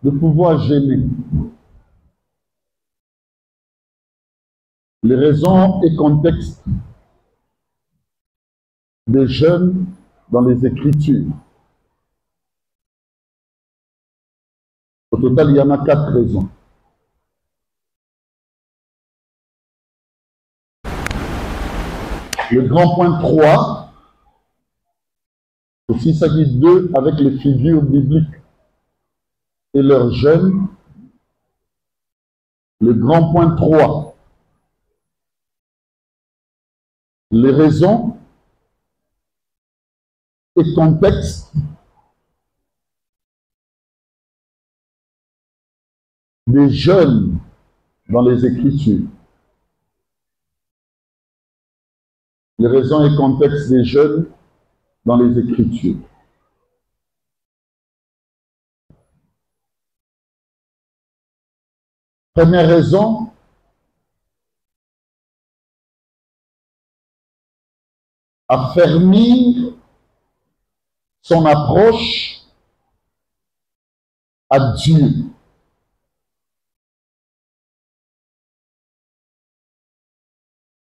de pouvoir jeûner. Les raisons et contextes des jeûnes dans les Écritures. Au total, il y en a 4 raisons. Le grand point 3, aussi il s'agit d'eux avec les figures bibliques et leurs jeûnes. Le grand point 3, les raisons et contextes des jeûnes dans les Écritures. Les raisons et contextes des jeûnes dans les Écritures. Première raison, affermir son approche à Dieu.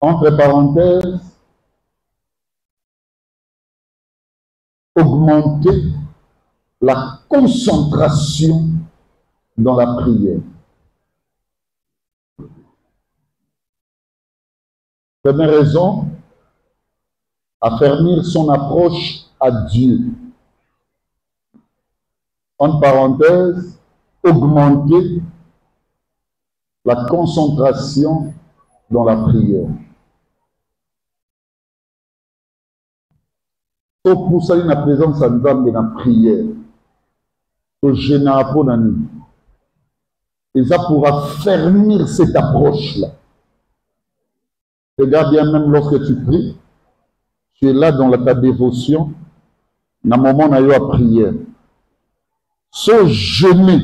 Entre parenthèses, augmenter la concentration dans la prière. Première raison, affermir son approche à Dieu. Entre parenthèses, augmenter la concentration dans la prière. Pour ça, la présence à dans la prière. Au général, et ça pourra affermir cette approche-là. Regarde bien, même lorsque tu pries, tu es là dans ta dévotion, dans le moment où tu as prière. Ce jeûner,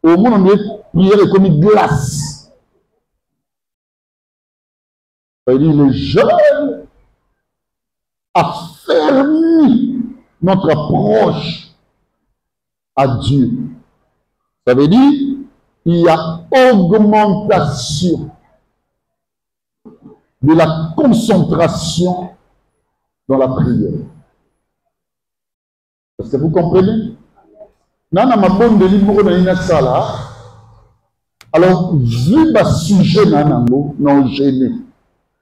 au moment où prière est comme une glace. C'est-à-dire, le jeûne affermit notre approche à Dieu. Ça veut dire, il y a augmentation de la concentration dans la prière. Est-ce que vous comprenez? Alors, vu le sujet, non gêné.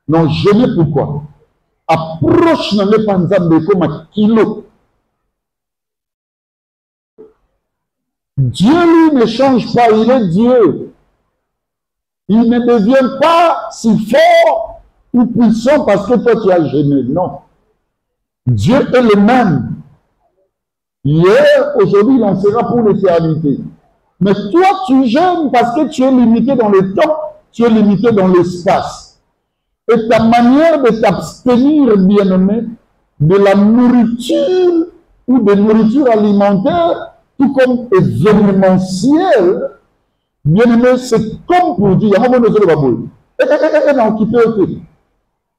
Non gêné pourquoi? Approche dans les panzambes comme un kilo. Dieu, lui, ne change pas, il est Dieu. Il ne devient pas si fort ou puissant parce que toi tu as gêné. Non. Dieu est le même. Hier, aujourd'hui, il en sera pour l'éternité. Mais toi, tu gênes parce que tu es limité dans le temps, tu es limité dans l'espace. Et ta manière de t'abstenir, bien-aimé, de la nourriture ou de nourriture alimentaire, tout comme événementielle, bien-aimé, c'est comme pour dire, il y a un moment de babou. Non, qui peut être.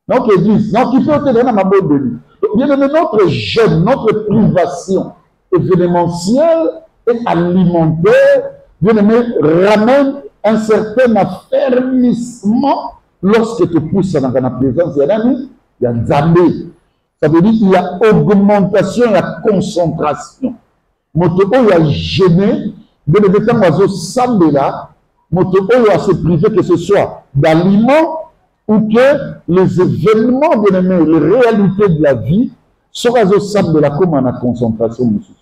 Non, qui dit, non, qui peut être dans ma bonne de lui. Bien-aimé, notre jeûne, notre privation événementielle et alimentaire, bien-aimé, ramène un certain affermissement lorsque tu pousses dans la présence. Il y a Zambé. Ça veut dire qu'il y a augmentation et la concentration. Moto il a gêné, de le temps oiseau Sambela, moto il a se privé que ce soit d'aliments ou que les événements, bien aimés, les réalités de la vie, sont oiseau Sambela comme en la concentration, monsieur.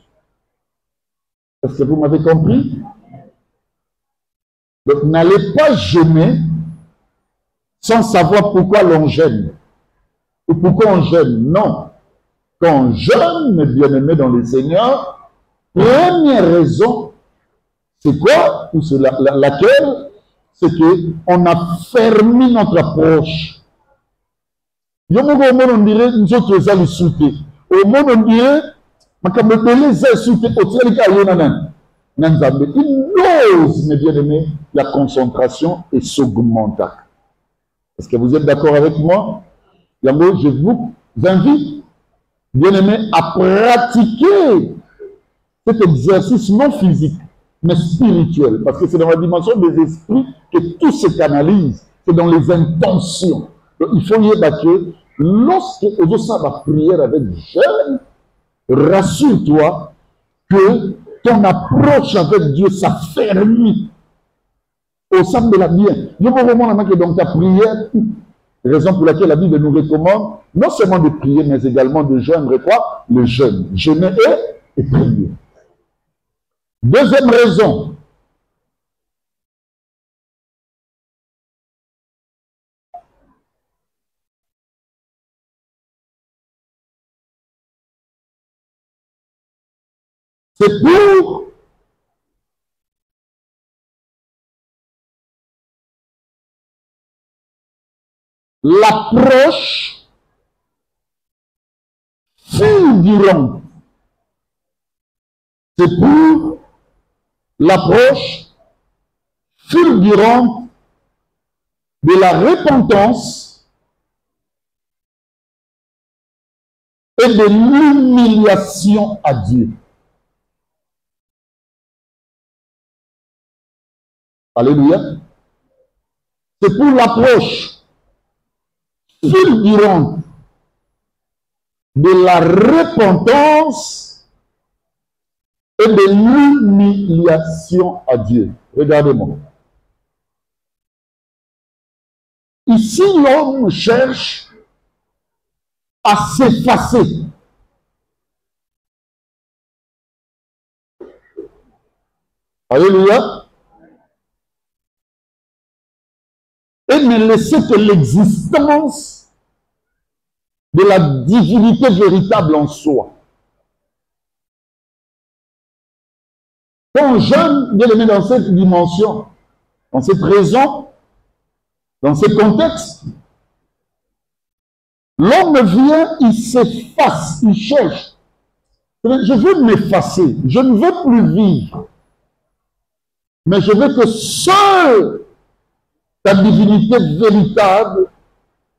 Est-ce que vous m'avez compris? Donc, n'allez pas gêner sans savoir pourquoi l'on gêne. Ou pourquoi on gêne. Non. Quand on gêne, mes bien-aimés dans le Seigneur, première raison, c'est quoi? Ou c'est laquelle? C'est qu'on a fermé notre approche. Au monde, on dirait, nous autres, les allons sauter. Au monde, on dirait, il ose, mes bien-aimés, la concentration et s'augmente. Est-ce que vous êtes d'accord avec moi? Je vous invite, bien-aimés, à pratiquer cet exercice non physique, mais spirituelle. Parce que c'est dans la dimension des esprits que tout se canalise. C'est dans les intentions. Donc, il faut y être que lorsque on va prière avec jeûne, rassure-toi que ton approche avec Dieu s'affermit au sein de la bien. Je veux vraiment que dans ta prière, raison pour laquelle la Bible nous recommande non seulement de prier, mais également de jeûner quoi? Le jeûne. Jeûner et prier. Deuxième raison. C'est pour l'approche fulgurante. C'est pour l'approche fulgurante de la repentance et de l'humiliation à Dieu. Alléluia. C'est pour l'approche fulgurante de la repentance et de l'humiliation à Dieu. Regardez-moi. Ici, l'homme cherche à s'effacer. Alléluia. Et ne laisser que l'existence de la divinité véritable en soi. Quand jeune, bien aimé dans cette dimension, dans cette raison, dans ce contexte, l'homme vient, il s'efface, il cherche. Je veux m'effacer, je ne veux plus vivre. Mais je veux que seule ta divinité véritable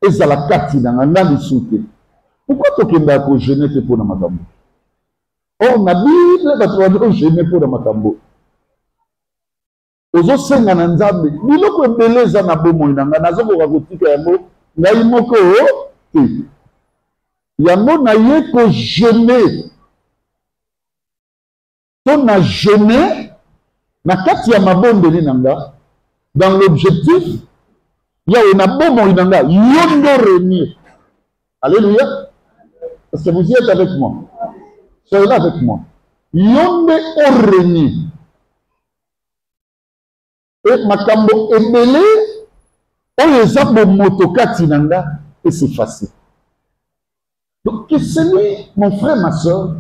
est à la katina, dans les soutes. Pourquoi tu as gêné pour la matambo? Oh, la Bible, tu as gêné pour la matambo. Ozo senga na nzambe biloko ebeleza na bomoi na nga nazokoka kotika yango ngai moko te yango naye kogene to na gene na kati ya mabondeli na nga dans l'objectif yawe na bomoi na nga yo ndo régner. Alléluia. Est-ce que vous y êtes avec moi? Soyez là avec moi. Yo ndo o régner. Et makambo ebele oyo eza bomotokati na nga et c'est facile. Donc que celui, mon frère, ma soeur,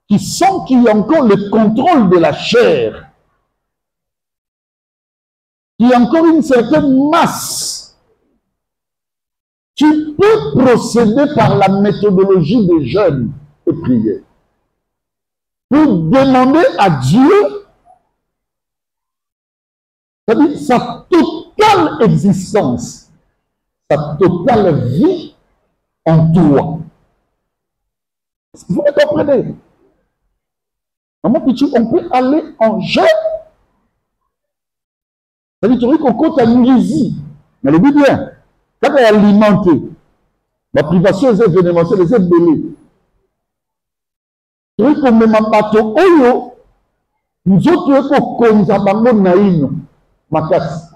qui sent qu'il y a encore le contrôle de la chair, il y a encore une certaine masse, tu peux procéder par la méthodologie des jeûnes et prières pour demander à Dieu c'est-à-dire sa totale existence, sa totale vie en toi. Vous me comprenez? On peut aller en jeûne. C'est-à-dire qu'on compte à l'urésie. Mais le but bien, quand on est alimenté, la privation des événements, les ébélés. Tu vois qu'on met ma bateau, nous autres, on a naïno. Makasi.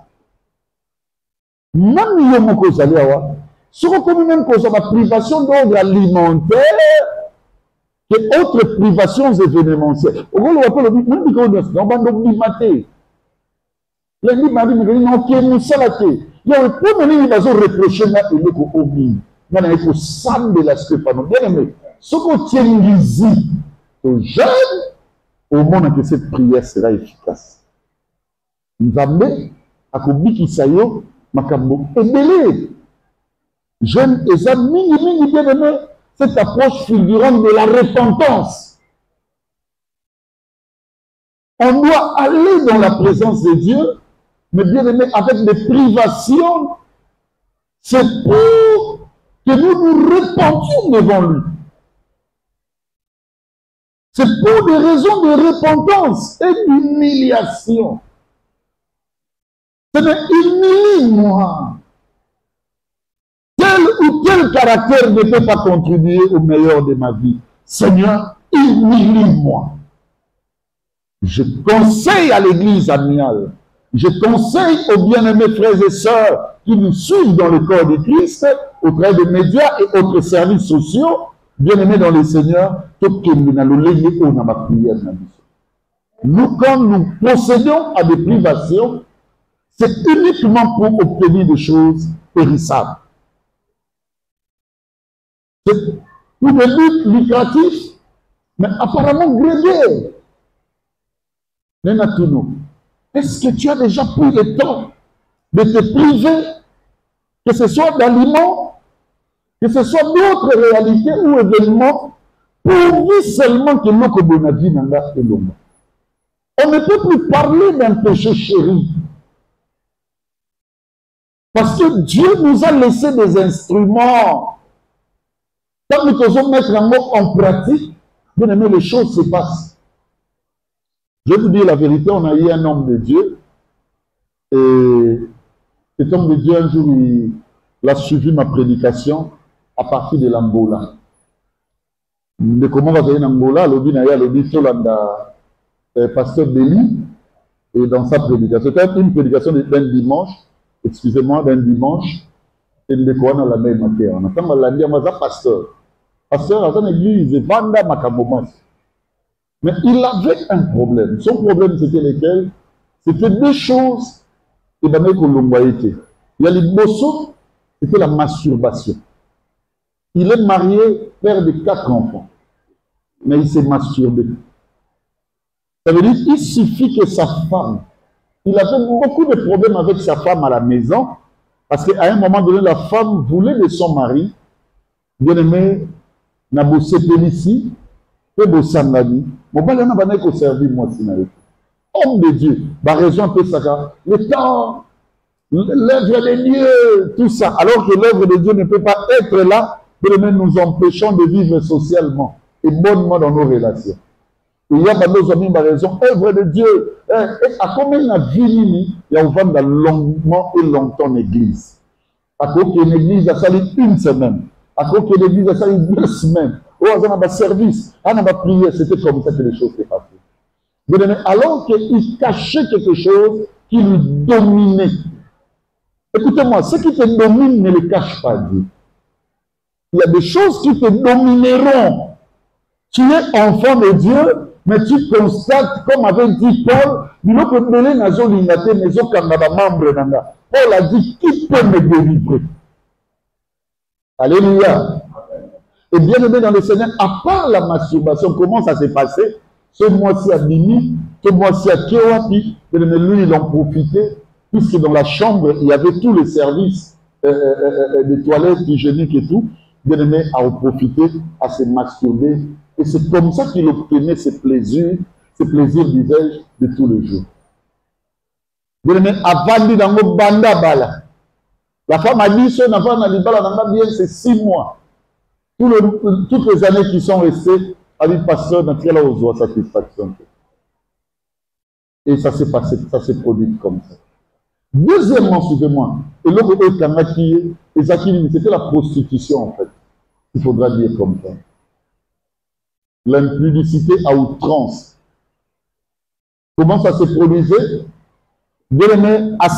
Même yo moko zali awa. Ce qu'on même cause la privation d'ordre alimentaire que autres privations événementielles. Au gros, on appelle le même qu'on est dans bande d'oblimité. Les libéraux me disent non, qui est moussalate. Il y a un peu de gens qui ont reproché na eleko obi. Na na eko sam de la scripture. Bien aimé. Ce qu'on tient ici aux jeunes, au monde que cette prière sera efficace. Nzambe akobikisa yo makambo ebele. Jeune eza mingi bien aimé cette approche fulgurante de la repentance. On doit aller dans la présence de Dieu, mais bien aimé avec des privations. C'est pour que nous nous repentions devant lui. C'est pour des raisons de repentance et d'humiliation. C'est humilie-moi. Tel ou tel caractère ne peut pas contribuer au meilleur de ma vie. Seigneur, humilie-moi. Je conseille à l'église amiale, je conseille aux bien-aimés frères et sœurs qui nous suivent dans le corps de Christ, au travers des médias et autres services sociaux, bien-aimés dans le Seigneur, nous, quand nous procédons à des privations, c'est uniquement pour obtenir des choses périssables. C'est pour des buts lucratifs, mais apparemment grégaires. Nenatuno, est-ce que tu as déjà pris le temps de te priver, que ce soit d'aliments, que ce soit d'autres réalités ou événements, pourvu seulement que notre bonavi nanga est l'homme. On ne peut plus parler d'un péché chéri. Parce que Dieu nous a laissé des instruments. Quand nous devons mettre un mot en pratique, bien aimé, les choses se passent. Je vais vous dire la vérité, on a eu un homme de Dieu. Et cet homme de Dieu, un jour, il a suivi ma prédication à partir de l'Angola. De comment va venir l'Angola, l'Obi Solanda, pasteur Béli, et dans sa prédication, c'était une prédication d'un dimanche, excusez-moi, d'un dimanche, et de quoi on a la même matière. On attend la dire, moi, pasteur. Pasteur, à son église, Vanda Makabomas. Mais il avait un problème. Son problème, c'était lequel? C'était deux choses. Et bien, il y a les bossons, c'était la masturbation. Il est marié, père de 4 enfants. Mais il s'est masturbé. Ça veut dire qu'il suffit que sa femme, il avait beaucoup de problèmes avec sa femme à la maison, parce qu'à un moment donné, la femme voulait de son mari, bien aimé, n'a bossé ici, que bossangani. Mon père n'a pas qu'au servir moi, homme de Dieu, bah raison un peu ça, le temps, l'œuvre de Dieu, tout ça, alors que l'œuvre de Dieu ne peut pas être là, pour nous empêchons de vivre socialement et bonnement dans nos relations. Et il y a nos amis, ma raison, œuvre de Dieu. À combien on a vu, il y a ouvert longuement et longtemps l'église. À cause qu'une église a sali une semaine. À cause que l'église a sali 2 semaines. Oh, on a un service, on a une prière. C'était comme ça que les choses s'est passées. Alors qu'il cachait quelque chose qui lui dominait. Écoutez-moi, ce qui te domine ne le cache pas Dieu. Il y a des choses qui te domineront. Tu es enfant de Dieu, mais tu constates, comme avait dit Paul, Paul a dit, qui peut me délivrer? Alléluia. Et bien aimé dans le Seigneur, à part la masturbation, comment ça s'est passé? Ce mois-ci à Bini, ce mois-ci à Kewapi, lui, il en profitait, puisque dans la chambre, il y avait tous les services des toilettes hygiéniques et tout. Bien aimé à en profiter, à se masturber. Et c'est comme ça qu'il obtenait ses plaisirs, disais-je, de tous les jours. Bien aimé, avant de dans le banda bala. La femme a dit, ce n'a pas bien, c'est 6 mois. Toutes les années qui sont restées, avec pasteur, dans quelle aux satisfaction. Et ça s'est passé, ça s'est produit comme ça. Deuxièmement, suivez-moi, et l'autre c'était la prostitution en fait. Il faudra dire comme ça. L'impudicité à outrance. Comment ça se produisait? Bien aimé, à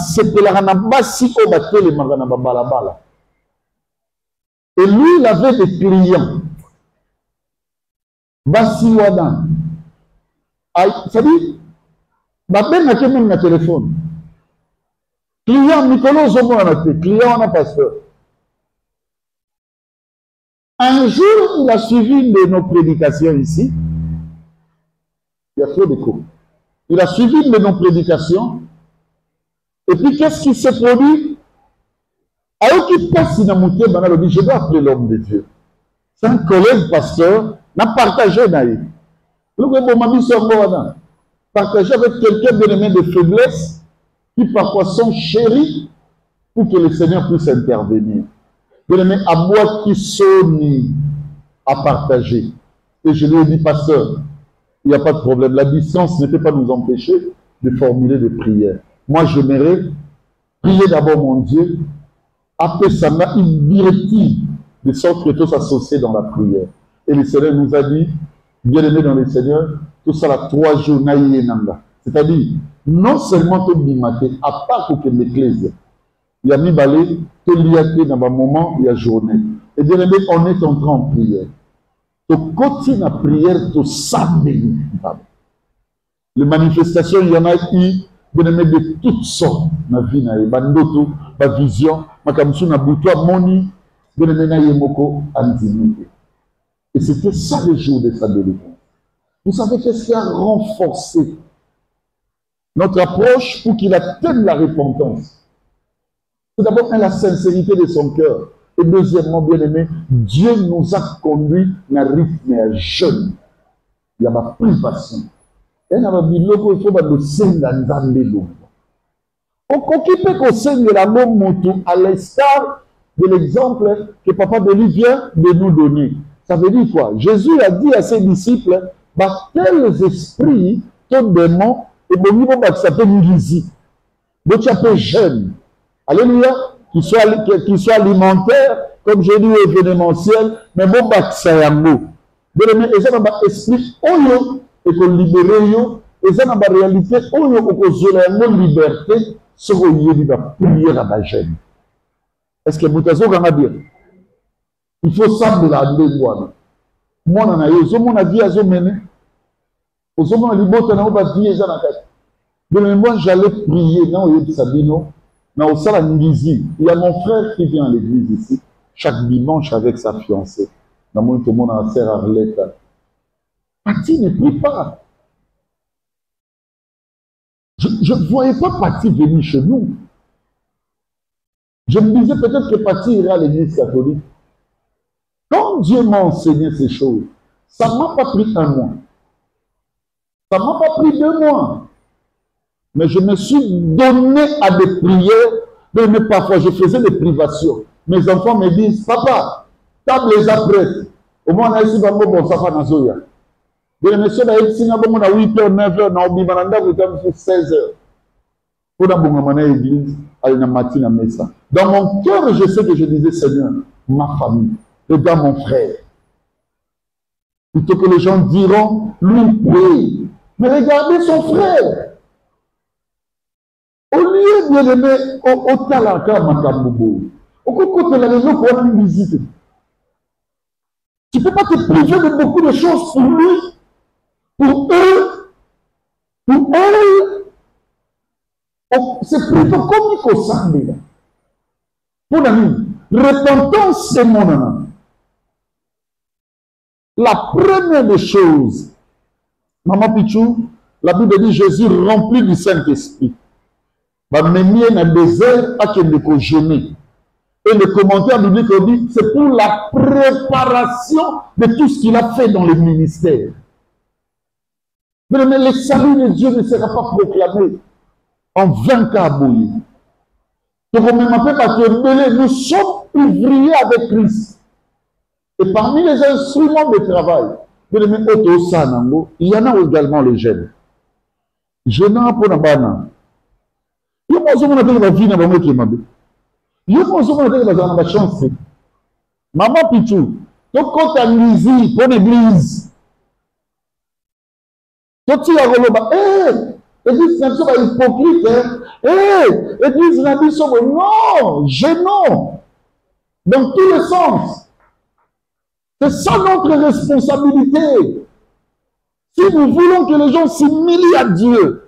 et lui, il avait des clients. Bassi Wadan. Ça dit, ben n'a même un téléphone. Client, Nicolas Zomo en a fait. Client, on a pasteur. Un jour, il a suivi une de nos prédications ici. Il y a trop de cours. Il a suivi une de nos prédications. Et puis, qu'est-ce qui s'est produit? Alors qu'il passe Sinamouté, je dois appeler l'homme de Dieu. C'est un collègue pasteur, n'a partagé naïf. Partager avec quelqu'un de faiblesse qui parfois sont chéris pour que le Seigneur puisse intervenir. Bien-aimé, à moi qui sonne à partager. Et je lui ai dit, pasteur, il n'y a pas de problème. La distance ne peut pas nous empêcher de formuler des prières. Moi, j'aimerais prier d'abord mon Dieu, après ça m'a une directive, de sorte que tout s'associe dans la prière. Et le Seigneur nous a dit, bien-aimé dans le Seigneur, tout ça là 3 jours, c'est-à-dire, non seulement tout bimaté, à part pour que l'église, il y a mis balai, tout liaté dans un moment, il y a journée. Et bien aimé, on est en train en prière. Tu continues la prière, tu sabes. Les manifestations, il y en a eu, bien aimé, de toutes sortes. Ma vie, ma ndoto, ma vision, ma kamsu, na boutoua, moni, bien aimé, na yemoko, antimité. Et c'était ça le jour de sa délivrance. Vous savez qu'est-ce qui a renforcé notre approche pour qu'il atteigne la repentance? C'est d'abord la sincérité de son cœur. Et deuxièmement, bien aimé, Dieu nous a conduits dans un rythme jeune. Il y a ma privation. Et il y a biloko, il faut le senga nzambelo. On peut qu'on saigne la moto à l'instar de l'exemple que Papa Béli vient de nous donner. Ça veut dire quoi? Jésus a dit à ses disciples, bah, quels esprits, quels démons, et bon niveau, bah, ça peut nous visiter. Donc, tu es jeune. Alléluia. Qu'il soit alimentaire, comme je dis, événementiel, mais bon, bah, ça y a un mot. Mais ça n'a pas esprit, oyo, et qu'on libère, yo, et ça n'a pas réalité, oyo, qu'on zole une liberté, ce qu'on y est, va prier à la jeune. Est-ce que vous avez dire? Il faut savoir la loi. Moi, on a eu, on a dit à ce moment, aux hommes, on a dit, mais moi, j'allais prier, non, il y a Sabino. Mais au sein de il y a mon frère qui vient à l'église ici, chaque dimanche avec sa fiancée. Dans mon tout le monde a serre Arlette. Pati ne prie pas. Je ne voyais pas Pati venir chez nous. Je me disais peut-être que Pati ira à l'église catholique. Quand Dieu m'a enseigné ces choses, ça ne m'a pas pris 1 mois. Ça ne m'a pas pris 2 mois. Mais je me suis donné à des prières, mais parfois je faisais des privations. Mes enfants me disent, papa, table les apprêtes. Au moins, on a ici, bon, ça va dans Zoya. Mais monsieur, on a ici, on a 8h, 9h, on a oublié, on a 16h. Pour la bonne église, à la matinée à Messa. Dans mon cœur, je sais que je disais, Seigneur, ma famille, regarde mon frère. Plutôt que les gens diront, lui, oui, mais regardez son frère. Au lieu de l'aimer au talaka makambobo, au côté de la raison pour aller visiter. Tu ne peux pas te priver de beaucoup de choses pour lui, pour eux, pour elle. C'est plutôt comme il faut s'en pour ami, repentance, c'est mon nom. La première des choses, Maman Pichou, la Bible dit Jésus rempli du Saint-Esprit. Même dans le désert, à qu'il ne jeûner. Et le commentaire biblique dit c'est pour la préparation de tout ce qu'il a fait dans le ministère. Mais le salut de Dieu ne sera pas proclamé en 20 cas bouillis. Nous sommes ouvriers avec Christ. Et parmi les instruments de travail, il y en a également les jeunes. Jeûnant pour la banane. Yo mozo mona teke bavie na bango ekemabe. Yo mozo mona teke bazala na bachance. Maman Pichou, tokota ngizi pour l'église. Totia koloba, église na biso ba hypocrite, église na biso non, gênant. Dans tous les sens. C'est ça notre responsabilité. Si nous voulons que les gens s'humilient à Dieu,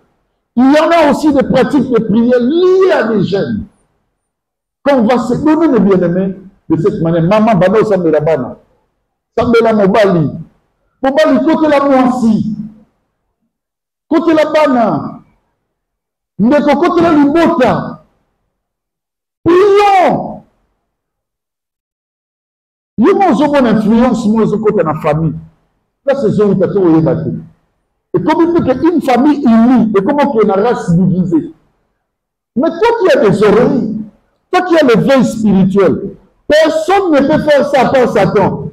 il y en a aussi des pratiques de prière liées à des jeunes. Quand on va se donner les bien-aimés de cette manière, maman, bano, sambela bana, sambela mobali, mobali, côté la moisi, côté la bana, ndeko, côté la libota, prions. Il y a une influence, moi, côté de la famille. Là, c'est ce que vous avez. Et comment il peut qu'une famille unie, et comment qu'il y a une race divisée. Mais toi qui as des oreilles, toi qui as l'éveil spirituel, personne ne peut faire ça par Satan.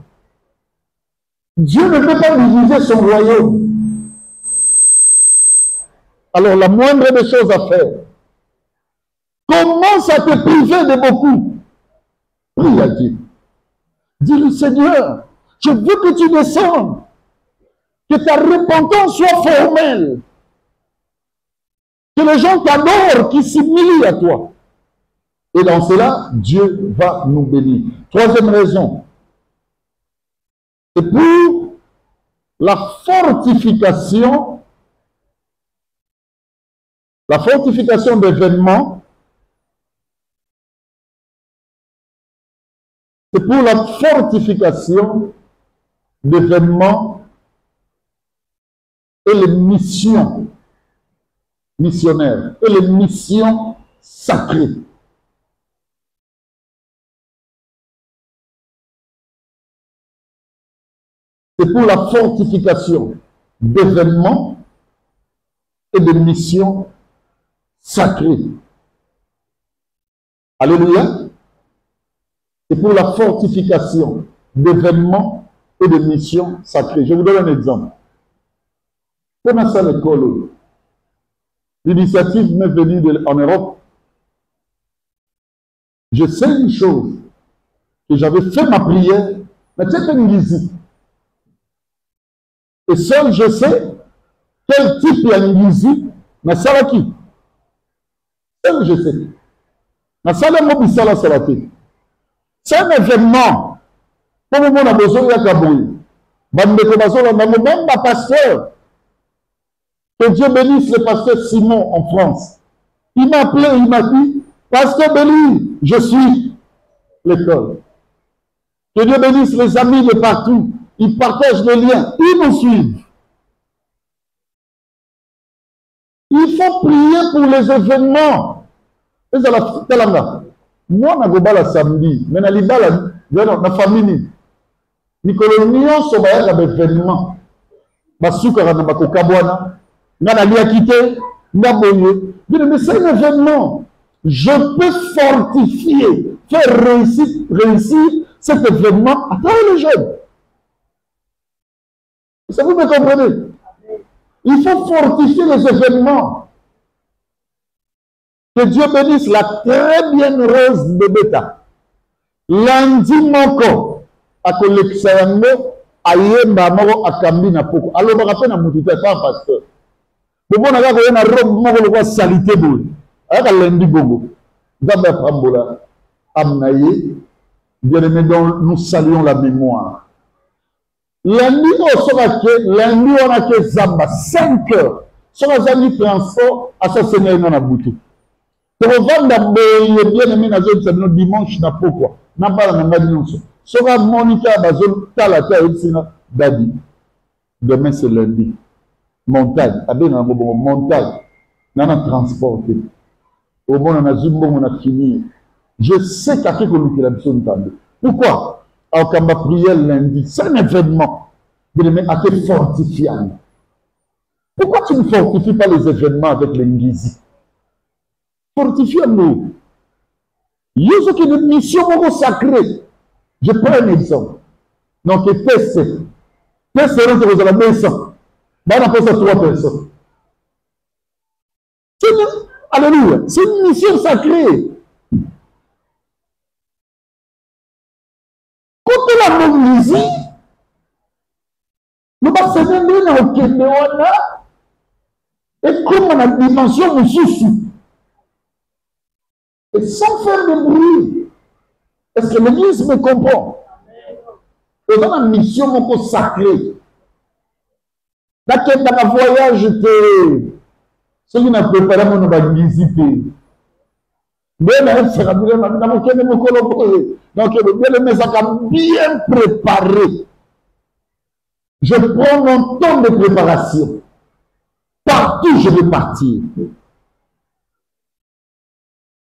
Dieu ne peut pas diviser son royaume. Alors la moindre des choses à faire, commence à te priver de beaucoup. Prie à Dieu. Dis-lui, Seigneur, je veux que tu descendes, que ta repentance soit formelle, que les gens t'adorent, qu'ils s'humilient à toi. Et dans cela, Dieu va nous bénir. Troisième raison, c'est pour la fortification d'événements. C'est pour la fortification d'événements et les missions missionnaires et les missions sacrées. C'est pour la fortification d'événements et de missions sacrées. Alléluia. C'est pour la fortification d'événements et de missions sacrées. Je vous donne un exemple. Comment ça l'école? L'initiative m'est venue en Europe. Je sais une chose, que j'avais fait ma prière, mais c'est une visite. Et seul je sais quel type il y a une visite, mais ça va qui? Seul je sais. Mais ça va qui? C'est un événement. Pour le monde a besoin de Kaboué. Même ma pasteur, que Dieu bénisse le pasteur Simon en France. Il m'a appelé, il m'a dit, Pasteur Béli, je suis l'école. Que Dieu bénisse les amis de partout. Ils partagent les liens, ils nous suivent. Il faut prier pour les événements. Et c'est la moi, je suis là samedi, mais je suis là, la famille. Nicolas Nyon, c'est un événement. Je suis là, mais c'est un événement. Je peux fortifier, faire réussir cet événement à travers les jeunes. Ça vous me comprenez? Il faut fortifier les événements. Que Dieu bénisse la très bienheureuse Bébéta. Lundi moko, à Koleksayango, Ayemba Moro Akambi na Poko. Alors, je me rappelle à mon tuteur, pas pasteur. Le bon agent, il y a un robe, il y a salité boule. Avec un lundi bogo. D'abord, Pambola, Amnaye, bien aimé, nous saluons la mémoire. Lundi, on a que Zamba, 5 heures. Sur la zone transport, à ce Seigneur, on a boutou. Pour vendre bien aimé dans zone c'est dimanche na pourquoi n'a pas la même chose. Sera Monica bazone talata etina dadi. Demain c'est lundi. Montagne, abé na montagne. Nana transporté. Au bon on a zumbo on a fini. Je sais qu'à qui qu'on la mission tande. Pourquoi? Alors quand ma prière lundi, c'est un événement. Bien aimé à te fortifier. Pourquoi tu ne fortifies pas les événements avec l'Ingizi? Fortifiez-nous. Il y a une mission sacrée. Je prends un exemple. Donc, PC. PC, vous avez 200. On appelle ça 3 personnes. Alléluia. C'est une mission sacrée. Quand on a mobilisé, nous allons se donner au Kénéwana. Et comme on a une dimension de souci. Et sans faire de bruit. Est-ce que l'Église me comprend? Et dans la mission sacrée. Dans un voyage, celui qui n'a préparé mon visite. Donc, bien préparé. Je prends mon temps de préparation. Partout, je vais partir.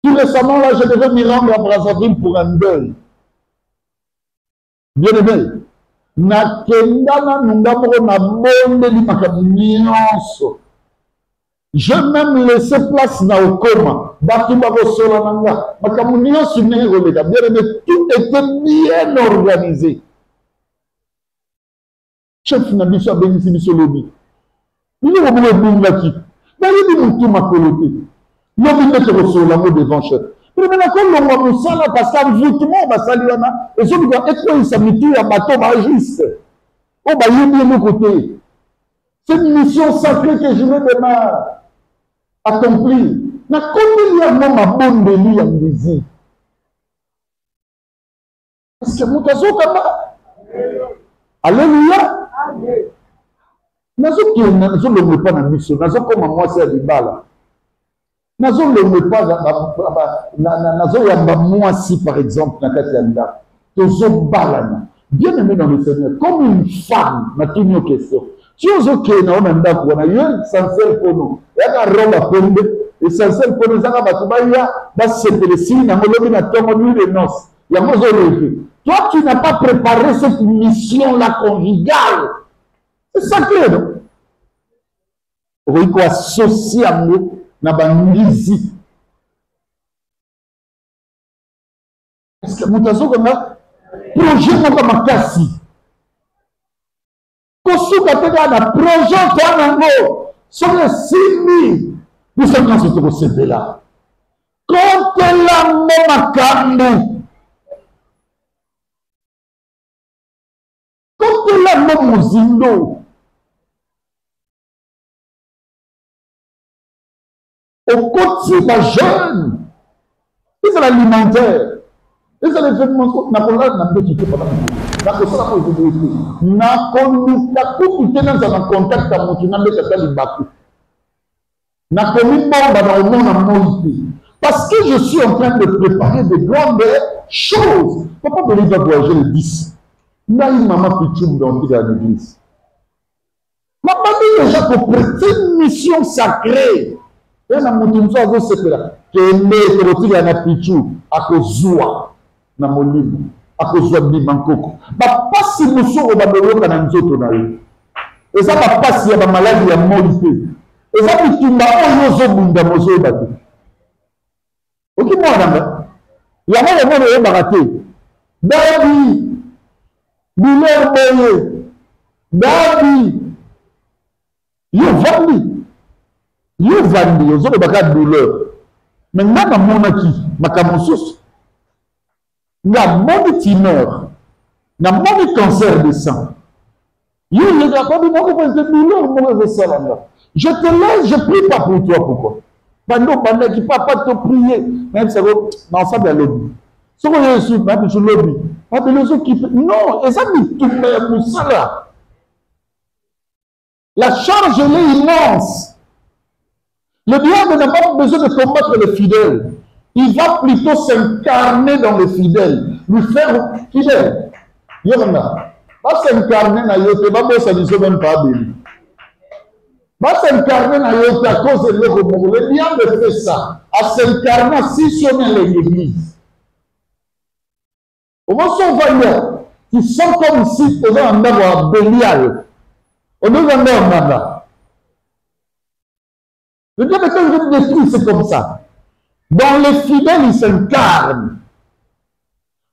Tout récemment, là, je devais m'y rendre à Brazzaville pour un deuil. Bien aimé, je même laissé place na Okoma. Bien aimé, tout était bien organisé. Chef Nabiso a béni Lobby. Il est au bout de Mais il dit tout ma coloté. Il dit mettre sur l'amour devant chef. Mais maintenant, quand on va ça là, parce qu'en vêtement, on va saluer, et ceux qui vont être ils s'habituent à bateau, juste. On va y aller de côté. C'est une mission sacrée que je vais demain accomplir. Mais combien il y a ma bonne de lui en désir? Est-ce que vous avez comme ça? Alléluia. Nazo qui nazo le pas na mission, nazo comme moi c'est du bala. Nazo le pas nazo ya moi si par exemple na katanda. Tozo bala. Bien aimé dans le Seigneur, comme une femme, n'a tenu une question. Si on se crée dans un endroit où on a eu un essentiel pour nous, il y a un robe à prendre, essentiel pour nous, il y a un le signe, il y a un de noces. Il y a un toi, tu n'as pas préparé cette mission-là conjugale. C'est sacré, non? Il faut associer à nous dans la musique. Est-ce que vous avez comme ça? Projet comme un cassi. Kosuka teka na projet toi nango. Sur les 6 000. Nous sommes dans ce procédé là. Quand la momakambo. Quand la momozindo. Au quotidien jeune. Ils sont alimentaires. Ils sont les vêtements. N'a pas l'air d'un petit peu pendant na kosala ko ezoboti na konuka kuku tena za na contact ya motu na mbeka tali baku na komi bomba na omona moïse parce que je suis en train de préparer de grandes choses. Papa Beli va voyager le 10 na une maman pichoum dans l'église. Ma famille déjà pour prêter une mission sacrée et na motu mso azo sepela kende korotila na pichou akozua na molimo akozwa bimankoko bapasi mosuku baboloka na nzoto na ye eza bapasi ya bamaladi ya moi te eza bitumba oyo ozobunda mozoyeba te okimonanga yango yango oyebaka te dabi douleur boye dabi yo vandi ozolobaka douleur me nga namonaki makambo mosusu na moni tumeur, na moni cancer de sang. Je te laisse, je prie pas pour toi, pourquoi? Pendant qui papa te prier, même ça va dans ça de lobby. Ce que je suis, même je lobby. Non, et ça me tourne pour ça là. La charge elle est immense. Le diable n'a pas besoin de combattre les fidèles. Il va plutôt s'incarner dans le fidèle, lui faire fidèle. Il y a pas s'incarner dans le pas bon, ça ne se même pas béni. Pas s'incarner dans le à cause de l'eau. Le diable fait ça, à s'incarner si on est l'église. Au moins, son voyant, qui sont comme si on a un avoir Bélial. On nous en a un mandat. Le diable, quand je détruis, c'est comme ça. Dans les fidèles, ils s'incarnent.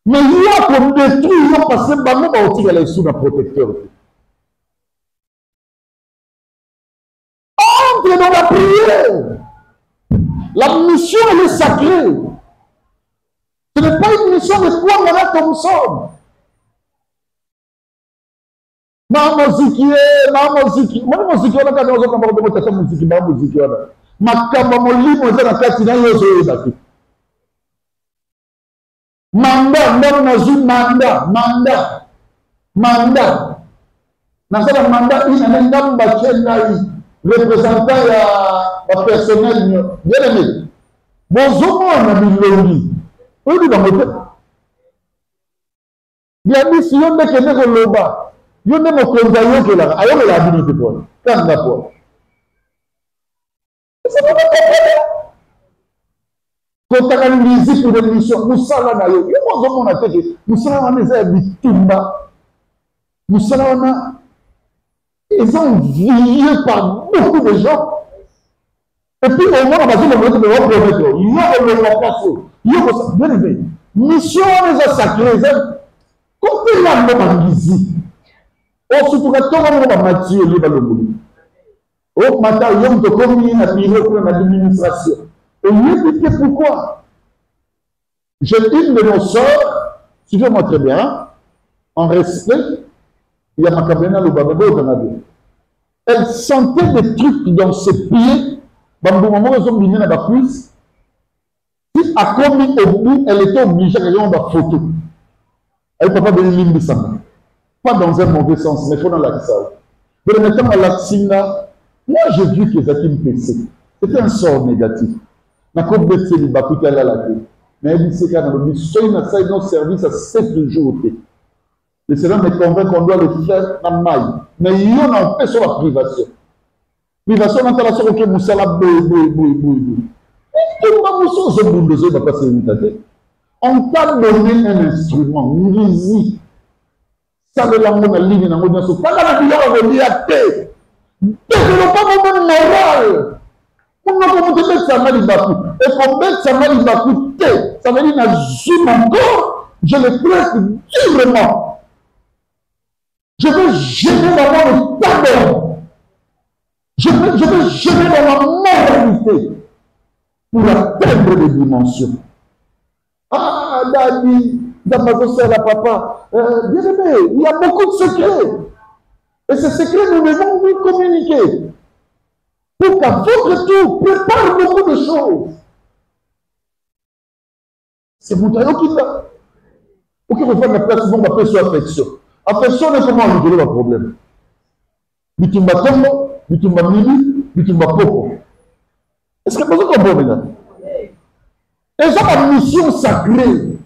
Mais il y a pour détruire, parce que Bamou va aussi aller sous la protecteur. Entre dans la prière. La mission, elle est sacrée. Ce n'est pas une mission de quoi on a comme ça. Mamoziki, moi moziki, on a quand on a comporté moziki, mamoziki, makamba molimo eza na kati na yo ozoyeba te manda ndako nazwi manda nasala manda ina ndambo batie ngai représentant ya bapersonnel bien aimé bozomona bilongi oyebi bango te yabisi yo nde kende koloba yo nde mokonzi ayokelaka ayokelaka bino te pona kanga pona quand tu as une visite pour une mission, nous sommes là, nous ils sont enviés par beaucoup de gens. Et puis, au moment où on va se promettre, il y a le bien élevé. Mission les a sacrés. Quand tu l'as même en visite, on se trouve à tout le monde à Mathieu, il va le mourir. Au matin, il y a un commis à l'administration. Et lui, pourquoi? J'ai une de nos sœurs, suivez-moi très bien, en respect, il y a ma caméra, le bababo au Canada. Elle sentait des trucs dans ses pieds, dans le moment où ils ont mis dans la cuisse. Si à commis au bout, elle était obligée de regarder la photo. Elle ne peut pas donner l'hymne de pas dans un mauvais sens, mais il faut dans l'accent. Mais le mettant à l'accent, moi j'ai vu que Zaki me passait. C'était un sort négatif. Je n'ai pas de célibat qui est là la tête. Mais elle dit que notre service à 7 jours. Le Seigneur me convainc qu'on doit le faire en maille. Mais il y en a fait sur la privation. Privation, on a la sorte que Moussala on t'a donné un instrument, musique. Ça veut dire que la ligne dans le sous. Pas la vie on va dire que développement moral. On a commencé à mettre ça mal il va coûter. Et pour mettre ça mal il va coûter. Ça veut dire que je zoome encore, je le presse durement. Je veux gêner d'abord le tableau. Je veux gêner dans la moralité pour atteindre les dimensions. Ah, Dadi, Damazosa, la papa, bien aimé, il y a beaucoup de secrets. Et ces secrets, nous devons vous communiquer. Pour qu'à votre tour, prépare beaucoup de choses. C'est mon taillot qui l'a. Pour qu'il refasse la place, on va appeler sur affection. Affection, c'est comment régler le problème. Bitumba tombo, bitumba mili, bitumba popo. Est-ce que vous comprenez maintenant? Et ça, ma mission sacrée.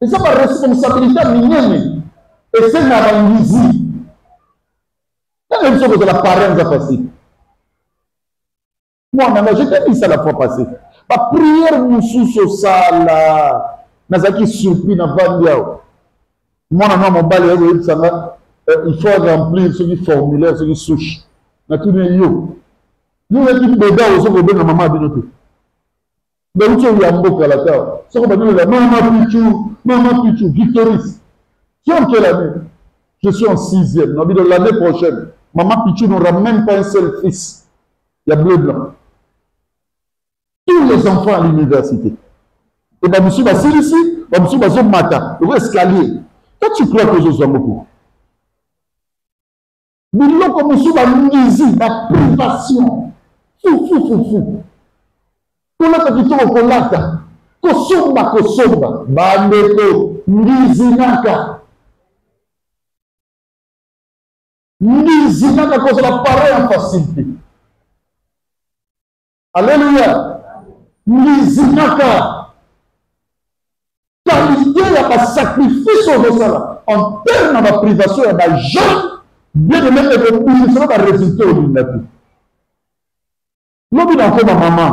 Et ça, ma responsabilité mignonne. Et c'est ma bandisi. La même chose que la parraine a passé. Moi, j'ai dit ça la fois passée. Ma prière, moussou, ça, là. Nazaki surpris dans Vandiao. Moi, mon balai, il faut remplir ce formulaire, ce qui souche. Nous avons dit que nous avons maman abinoté. Mais où est-ce qu'il y a un beau calata? Ce qu'on va dire, maman Pichou, Victoris. Tu es en quelle année? Je suis en 6e. On a dit de l'année prochaine. Maman Pichou n'aura même pas un seul fils. Il y a bleu blanc. Tous les enfants à l'université. Et bien, monsieur Basile ici, monsieur Basile Mata, le escalier. Toi, tu crois que je sois beaucoup? Nous comme monsieur Basile, ma privation. Fou. Kolata kitoko kolata. Kosomba. Bandeko. Nizinaka. Nizinaka cause la parole en facilité. Alléluia. Nizinaka. Qualité il y a pas sacrifice au ça en termes de ma privation il y a des gens bien de même que nous serons des résultats au niveau. L'homme encore ma maman.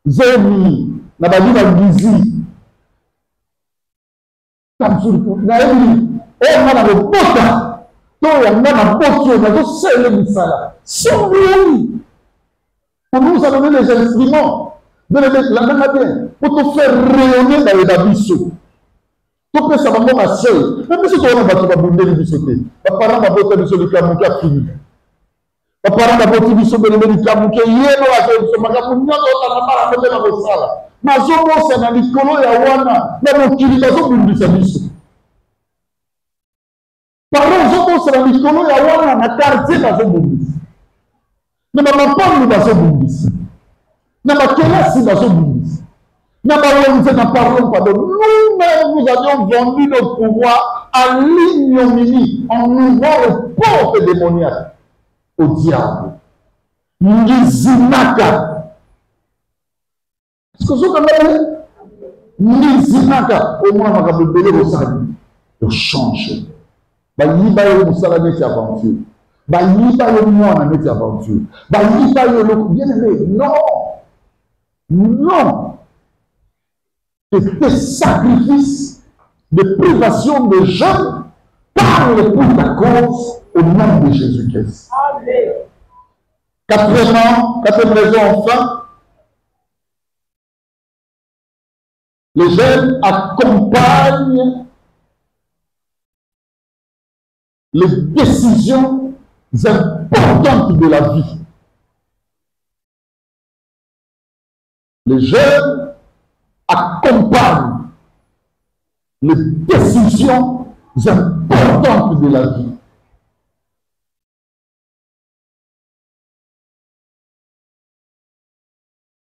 Zemi, na bali na bizi. Tamsuru, na ebi, na bota. To ya na bota, na to sele misala. Souri. Pour nous, ça donne les instruments. De la même bien. Pour te faire rayonner dans les abysses. Pour que ça va ma seule. Même si tu as un bateau à bounder les bissotés. Papa, ma bota de celui qui a fini. Papa, na boti biso bele kamuke yeno azo makamu nyoto na mara mbele na bosala mazomo se na likolo ya wana na mokili bazo bundisa biso pardon zomo se na likolo ya wana na quartier bazo bundisa na mapambu bazo bundisa na makelasi bazo bundisa na bawenze na pardon pardon nous avions vendu notre pouvoir à l'ignominie en ouvrant les portes démoniaques au diable. Nizinaka. Est-ce que vous comprenez? Nizinaka. Au moins, on va vous donner vos saluts. De changer. Yiba yo musala meti aventure. Yiba yo moi na meti aventure. Yiba yo le bien aimé. Non. C'était sacrifice de privation de gens par le pour ta cause au nom de Jésus-Christ. Quatrième raison enfin, les jeunes accompagnent les décisions importantes de la vie. Les jeunes accompagnent les décisions importantes de la vie.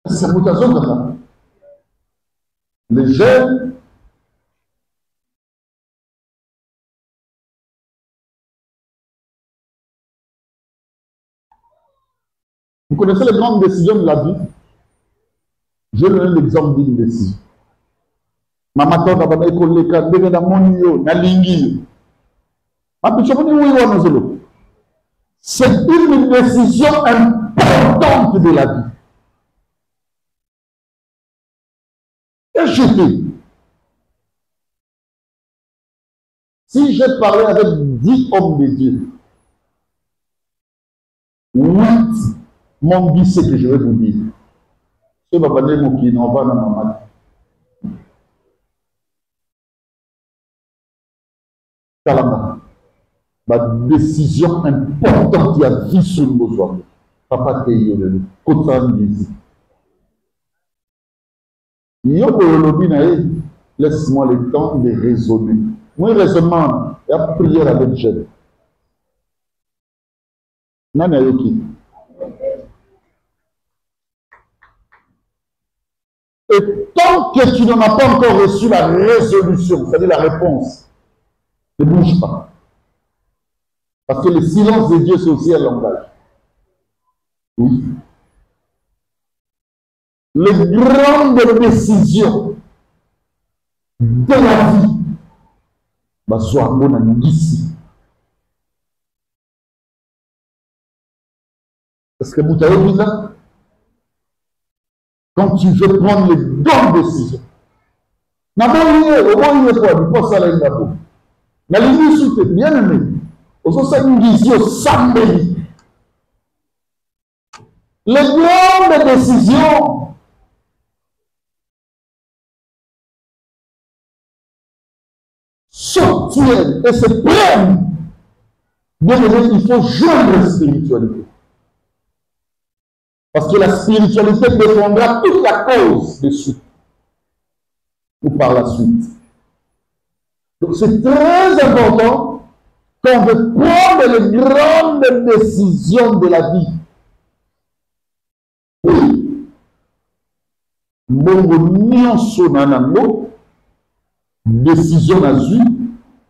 C'est l'occasion. Les jeunes vous connaissez les grandes décisions de la vie. Je donne l'exemple d'une décision. Maman tante abana ekoleka ndenge na moni yo na lingi yo. Apichomoni oui wa nozelo. C'est une décision importante de la vie. Et jeté. Si j'ai parlé avec 10 hommes de Dieu, 8 m'ont dit ce que je vais vous dire. Ce n'est pas mon qui n'en va dans ma main. Kalama. Ma décision importante qui a vie sur le besoin. Papa Teyolele. Kotan Gizi. Laisse-moi le temps de raisonner. Moi, raisonnement, il y a prière avec Dieu. Nana Yoki. Et tant que tu n'en as pas encore reçu la résolution, c'est-à-dire la réponse, ne bouge pas. Parce que le silence de Dieu, c'est aussi un langage. Oui. Les grandes décisions de la vie, soit bon ici. Est-ce que vous avez vu ça? Quand tu veux prendre les grandes décisions, bien aimé, les grandes décisions s'obtiennent et se prennent. Bien aimé, il faut joindre la spiritualité. Parce que la spiritualité défendra toute la cause dessus. Ou par la suite. Donc c'est très important quand on veut prendre les grandes décisions de la vie. Oui. Mbongo nyonso nanango décision nazwi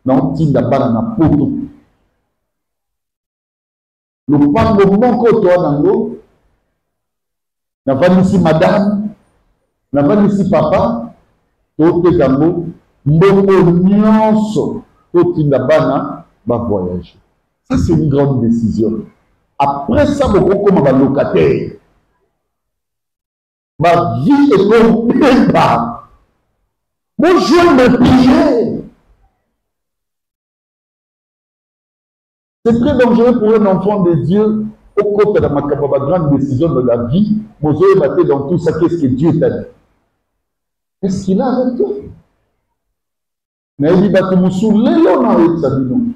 na ntinda bana na poto. Lupango moko to nango na vanisi madame, na vanisi papa, tote kango, mbongo nyonso, totinda bana, va voyager. Ça, c'est une grande décision. Après ça, beaucoup comme un locataire. Ma vie est complète. Moi, je me prier. C'est très dangereux pour un enfant de Dieu. Au côté de ma grande décision de la vie, Mozoé battait dans tout ça, qu'est-ce que Dieu t'a dit? Qu'est-ce qu'il a avec toi? Mais il dit, bah, tu me saoules, l'élo, non, ça dit non.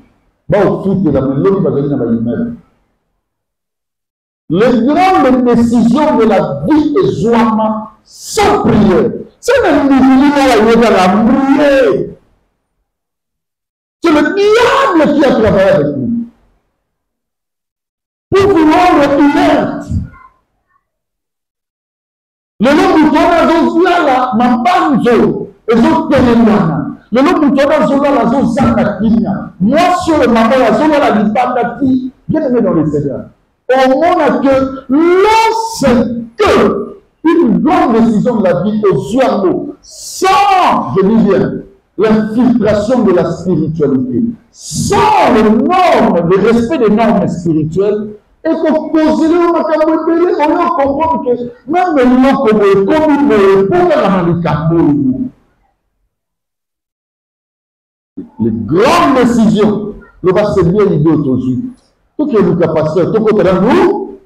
Bah, au foot, la mélodie va venir dans la humaine. Les grandes décisions de la vie est joie sans prière. C'est le diable qui a prière. C'est le diable qui a travaillé avec nous. Pour vous rendre inerte. Le nom du tournage, là, ma banjo, et autres télémana. Le nom du tournage, là, la zone moi, sur le maman, la zone, la libandati, bien aimé dans les Seigneurs. Au monde que lorsque une grande décision de la vie aux yeux sans, je dis bien, l'infiltration de la spiritualité, sans les normes, le respect des normes spirituelles, et qu'on considère on a comprendre que même les gens comme les grandes décisions, le va se bien l'idée aujourd'hui. Tout que nous capacités, tout que nous,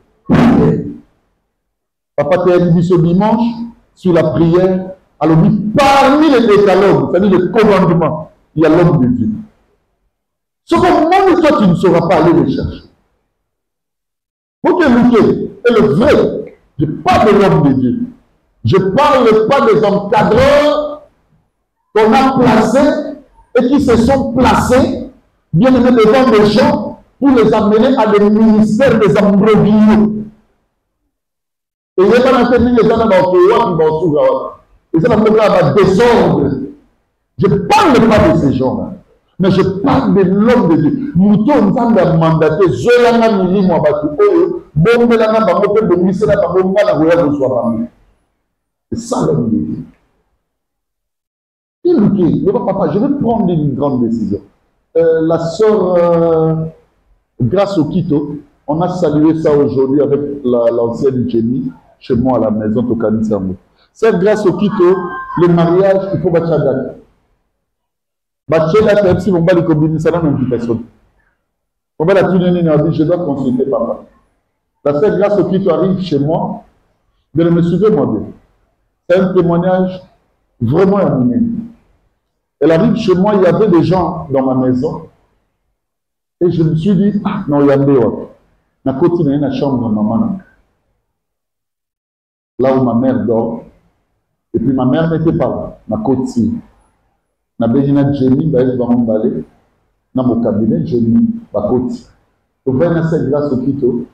papa t'a dit ce dimanche sur la prière. Alors, parmi les décalogues, c'est-à-dire les commandements, il y a l'homme de Dieu. Ce que même toi, tu ne sauras pas aller le chercher. Pour que Luc est le vrai, je parle de l'homme de Dieu. Je ne parle pas des encadreurs qu'on a placés et qui se sont placés, bien aimés devant les gens, pour les amener à des ministères des embroglios. Et il n'y a pas d'entendu les gens dans et ça va désordre. Je ne parle pas de ces gens-là, mais je parle de l'homme de Dieu. Mouton nous a mandaté, Zolanga Mili Mwabatu, Bombelanga Bamope, Bomisela Babomba, la Roya de Soabami. C'est ça l'homme de Dieu. Et papa, je vais prendre une grande décision. La sœur, grâce au Quito, on a salué ça aujourd'hui avec l'ancienne Jenny, chez moi à la maison, Tokani Sambo. C'est grâce au Quito, le mariage, il faut battre la date. Battre la date, si on va les combiner, ça n'a invitation. On va la tourner, je dois consulter papa. La sœur grâce au Quito arrive chez moi, de me suivre moi bien. C'est un témoignage vraiment amusant. Elle arrive chez moi, il y avait des gens dans ma maison. Et je me suis dit, ah non, il y a des autres. Je continue dans la chambre de maman. Là où ma mère dort. Et puis ma mère n'était pas là. Je continue. Je suis Jenny, je vais m'emballer. Dans mon cabinet, Jenny, je continue. Je vais à cette grâce au Quito.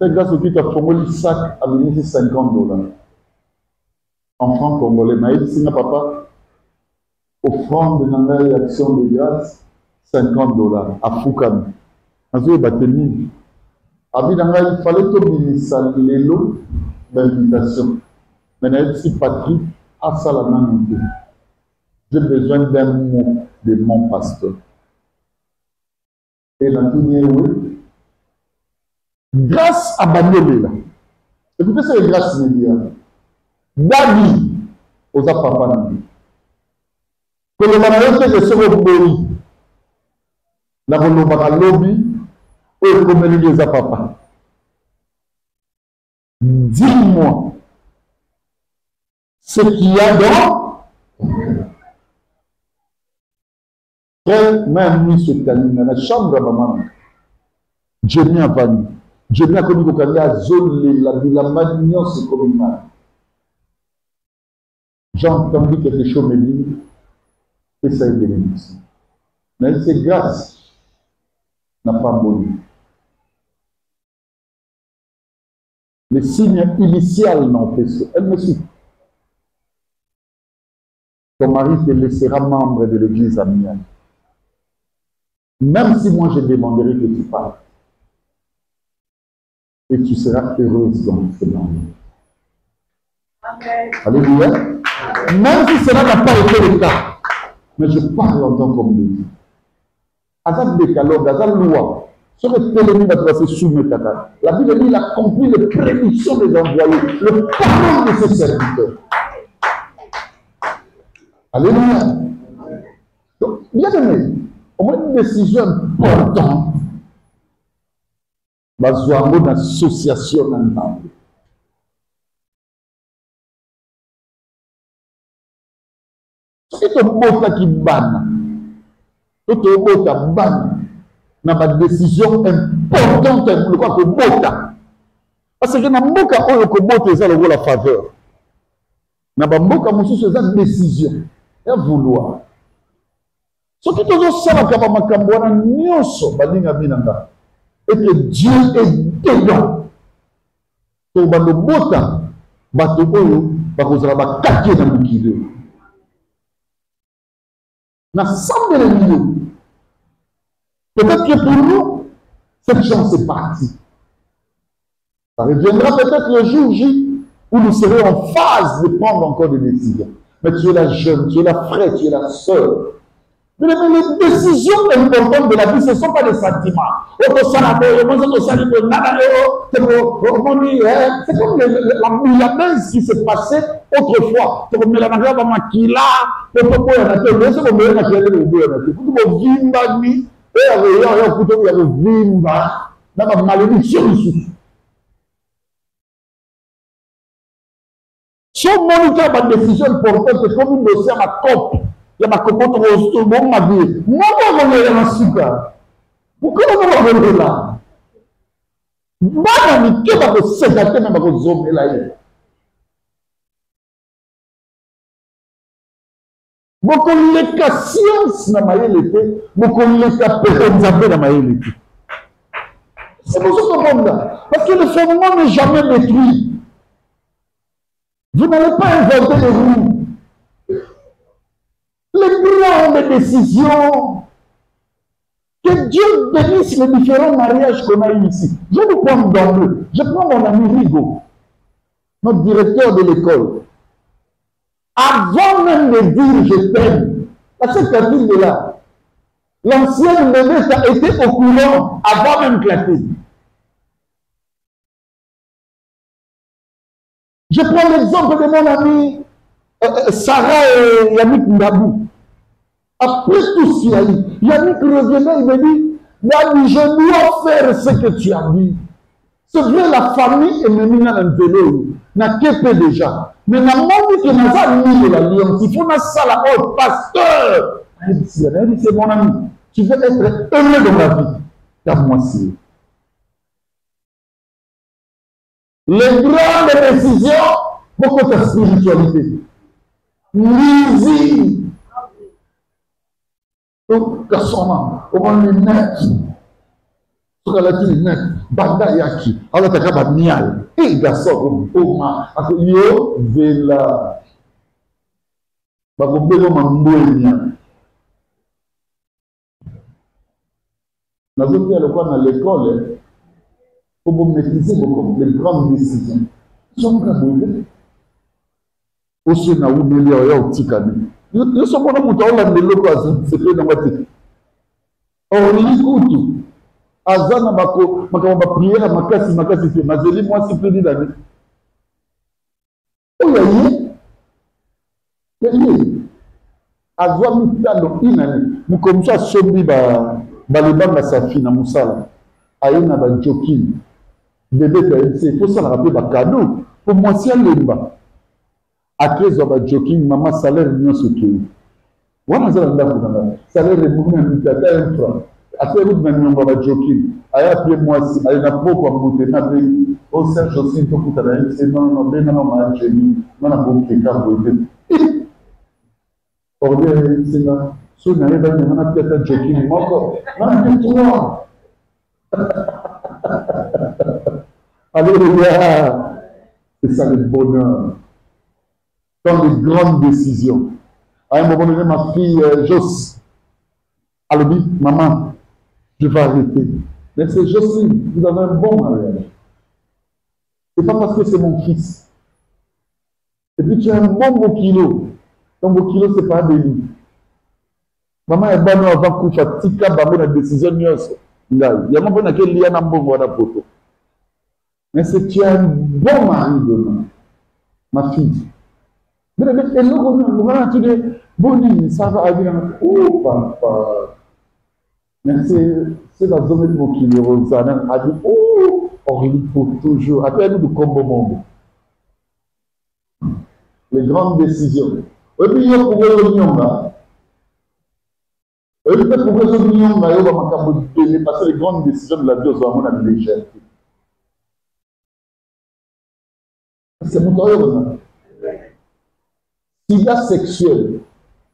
Cette grâce au Quito a formé le sac à venir $50. En francs congolais. Je dit, papa, offrande de l'action de grâce, $50 à Foucault. Il fallait que les lots d'invitation. Maintenant, si Patrick a ça la main, j'ai besoin d'un mot de mon pasteur. Et la première, oui. Grâce à Bagnolela. Écoutez, c'est grâce immédiate. David, aux papa. Que le mariage de ce lobby, la lobby, et comme les papa. Dis-moi ce qu'il y a dans. Même lui, ce dans la chambre de maman. J'ai mis un panier. J'ai mis un commis de carrière, zone, la magnon, c'est comme une main. J'ai entendu quelque chose me dire. Et ça a été bénéfice. Mais c'est grâce n'a pas bougé. Les signes initiaux n'ont fait ça. Elle me suit. Ton mari te laissera membre de l'église amienne. Même si moi je demanderai que tu parles. Et tu seras heureuse dans ce monde. Alléluia. Même si cela n'a pas été le cas. Mais je parle en tant qu'homme de Dieu. Azal décalogue, Azal loi. Ce que Télémie va se soumettre à la Bible dit il a compris les prédictions des envoyés, le parole de ses serviteurs. Alléluia. Donc, bien aimé, on a une décision importante. Nous avons une association ensemble. C'est un mot qui banne. Tout un mot qui banne. N'a pas de décision importante pour le quoi que bota. Parce que dans le cas où le bota est la faveur. N'a pas mboka monsieur c'est une décision. Et vouloir. Ce qui est aussi ça va makambona nyonso baninga binanga. Et que Dieu est dedans. To ba le bota bato oyo ba kozala ba kaké na mukide. Na semble le milieu. Peut-être que pour nous, cette chance est partie. Ça reviendra peut-être le jour J où nous serons en phase de prendre encore des décisions. Mais tu es la jeune, tu es la frère, tu es la sœur. Mais les décisions importantes de la vie, ce ne sont pas des sentiments. C'est comme la baisse qui s'est passée autrefois. Si on monite ma décision importante, comme une dossier à ma copie, il y a ma copote au bon ma vie. Moi, je vais aller en sucre. Pourquoi on va aller là? Moi, je vais aller là. Beaucoup de science dans ma l'été, beaucoup de pérennisation dans ma l'été. C'est pour ça que parce que le fondement n'est jamais détruit. Vous n'allez pas inventer les roues. Les grandes décisions. Que Dieu bénisse les différents mariages qu'on a eu ici. Je vous prends dans deux. Je prends mon ami Rigo, notre directeur de l'école. Avant même de dire je t'aime, parce que cette fille est là. L'ancienne bébé a été au courant avant même que la fille. Je prends l'exemple de mon ami Sarah et Yannick Ndabou. Après tout ce qu'il y a eu, Yannick revenait, il me dit, Dabi, je dois faire ce que tu as dit. C'est vrai, la famille est menée dans le vélo. N'a que peu déjà. Mais n'a pas dit que n'a pas mis de l'alliance. Il faut ça la haute pasteur. Elle dit, c'est mon ami. Tu veux être heureux dans la vie. Car-moi si. Les grandes décisions, beaucoup de spiritualité. Lisez. Donc, garçon, on va les mettre. Sur la télé, banda yaki. Alors, tu as nial. Et garçon, yo, vela. Bakobelo mambonia. Nous avons dit à l'école, pour maîtriser les grandes décisions. Nous sommes capables. Aussi, nous avons dit au Tikani. Nous sommes capables de l'occasion, c'est fait dans votre tête. On l'écoute. Azana bako, makamba prière, makasi fait. Mazeli moi si plus d'années. Oh yayi. Azwa mitalo inane. Mukomsa sombi ba balibanga safi na musala. Ayina ba joking. Bébé il faut ça le rappeler ba cadeau. Pour moi si lemba. Après ça ba joking maman salaire n'y se trouve. Wana zala ndako salaire remouné na tata un franc. Après vous venez ba joking. Aya après moi si ayina poko mbote na be au Saint Joseph to kutana c'est non ben non ma jeni non na boke ka bote. Ordre c'est là. So na yeba na tata joking moko. Na toi. Alléluia. C'est ça le bonheur. Dans les grandes décisions. À un moment donné, ma fille Joss, elle dit, maman, je vais arrêter. Mais c'est Jocelyne, vous avez un bon mariage. Ce n'est pas parce que c'est mon fils. Et puis tu as un bon kilo. Ton beau kilo, ce n'est pas un délit. Maman est bonne avant que tu fasses tika, la décision. Il y a un moment qui est un bon photo. Mais c'est tu as un bon mari demain, ma fille. Mais elle nous bon, ça va aller. Oh, papa. Mais c'est la zone de qui est Rosanne a dit, oh, il faut toujours. Après, nous, de combo monde. Les grandes décisions. Et puis, il y a pour l'union là. Et puis, pour l'union là, il y a parce que les grandes décisions de la vie, on a de légèreté. C'est mon tour. Sida sexuel,